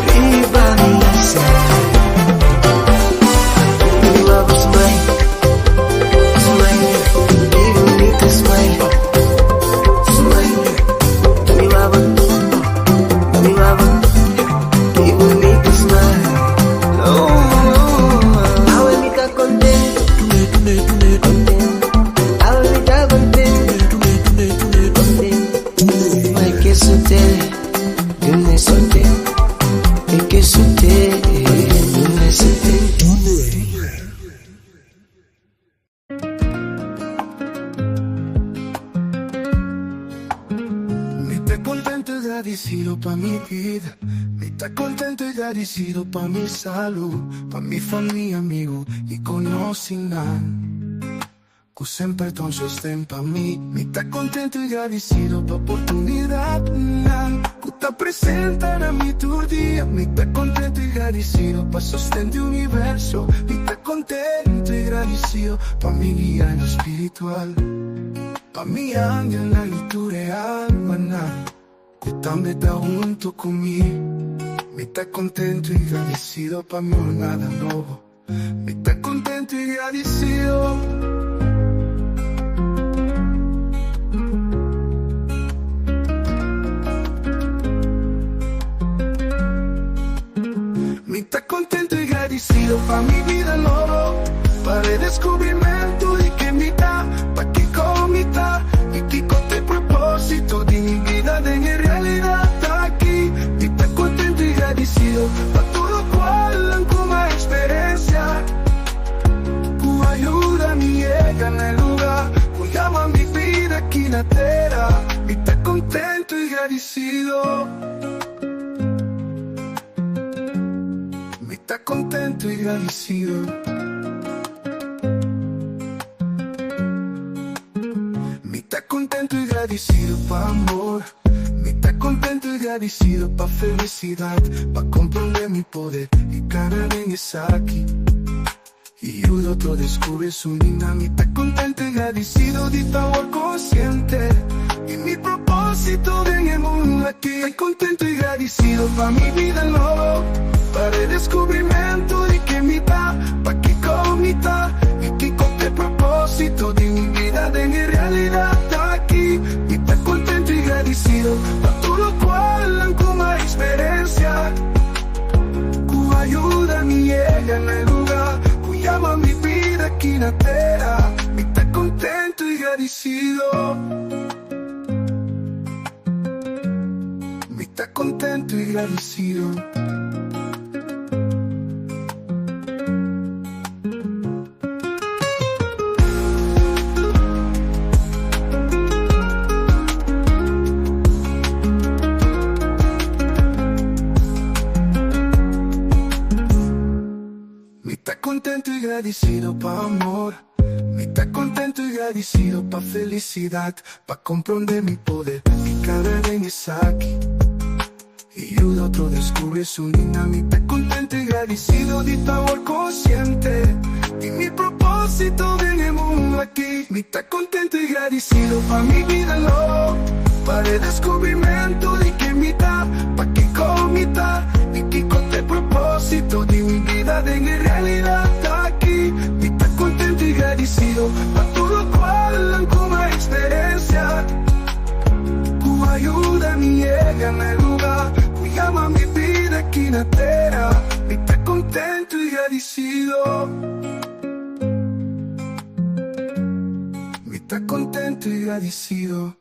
B: riba mi sei. Dami uma voz, smile, smile, que bonito smile, smile. Dami uma voz, que bonito smile. Ahora me tá contento, ahora me tá contento, mas que sucede, eu nem soltei, e que sucede, eu nem soltei.
A: Mi te contento y agradecido pa' mi vida. Mi te contento y agradecido pa' mi salud, pa' mi familia, amigo y conocinan. Que sempre tão sostén pa' mí. Mi te contento y agradecido pa' oportunidad. Que te presenta na mi tu día. Mi te contento y agradecido pa' sostén de universo. Mi te contento y agradecido pa' mi guía en lo espiritual. Pa' mi ángel en la luz real, maná. Que también está junto conmigo. Mi te contento y agradecido pa' mi nada nuevo. Mi te contento y agradecido. Mitad contento y agradecido pa' mi vida nuevo, para el descubrimiento de que mitad, pa' que con mitad, y que con el propósito de mi vida de mi realidad está aquí. Mitad contento y agradecido pa' todo cual como experiencia, tu ayuda me llega en el lugar, tu llama mi vida aquí en la tierra. Mitad contento y agradecido. Mitad contento y agradecido. Mitad contento y agradecido pa' amor. Mitad contento y agradecido pa' felicidad, pa' comprender mi poder y cara en esaki. Y un otro descubre su linda. Mitad contento y agradecido de estar consciente y mi propósito en el mundo aquí. Mitad contento y agradecido pa' mi vida nuevo, para el descubrimiento de que mitad, pa' que con mitad, y que con el propósito de mi vida, de mi realidad está aquí. Mitad contento y agradecido pa' todo lo cual como experiencia, tu ayuda me llega en el lugar, tu llama mi vida aquí en la tierra. Mitad contento y agradecido. Mitad contento y agradecido. Mitad contento y agradecido pa' amor. Mitad contento y agradecido pa' felicidad, pa' comprender mi poder, mi cara en esaki. Y un otro descubre su linda. Mitad contento y agradecido de estar consciente y mi propósito en el mundo aquí. Mitad contento y agradecido pa' mi vida nuevo, para el descubrimiento de que mitad, pa' que con mitad, y que con el propósito de mi vida de mi realidad está aquí. Mitad contento y agradecido pa' todo cual como experiencia, tu ayuda me llega en el lugar, tu llama mi vida aquí en la tierra. Mitad contento y agradecido. Mitad contento y agradecido.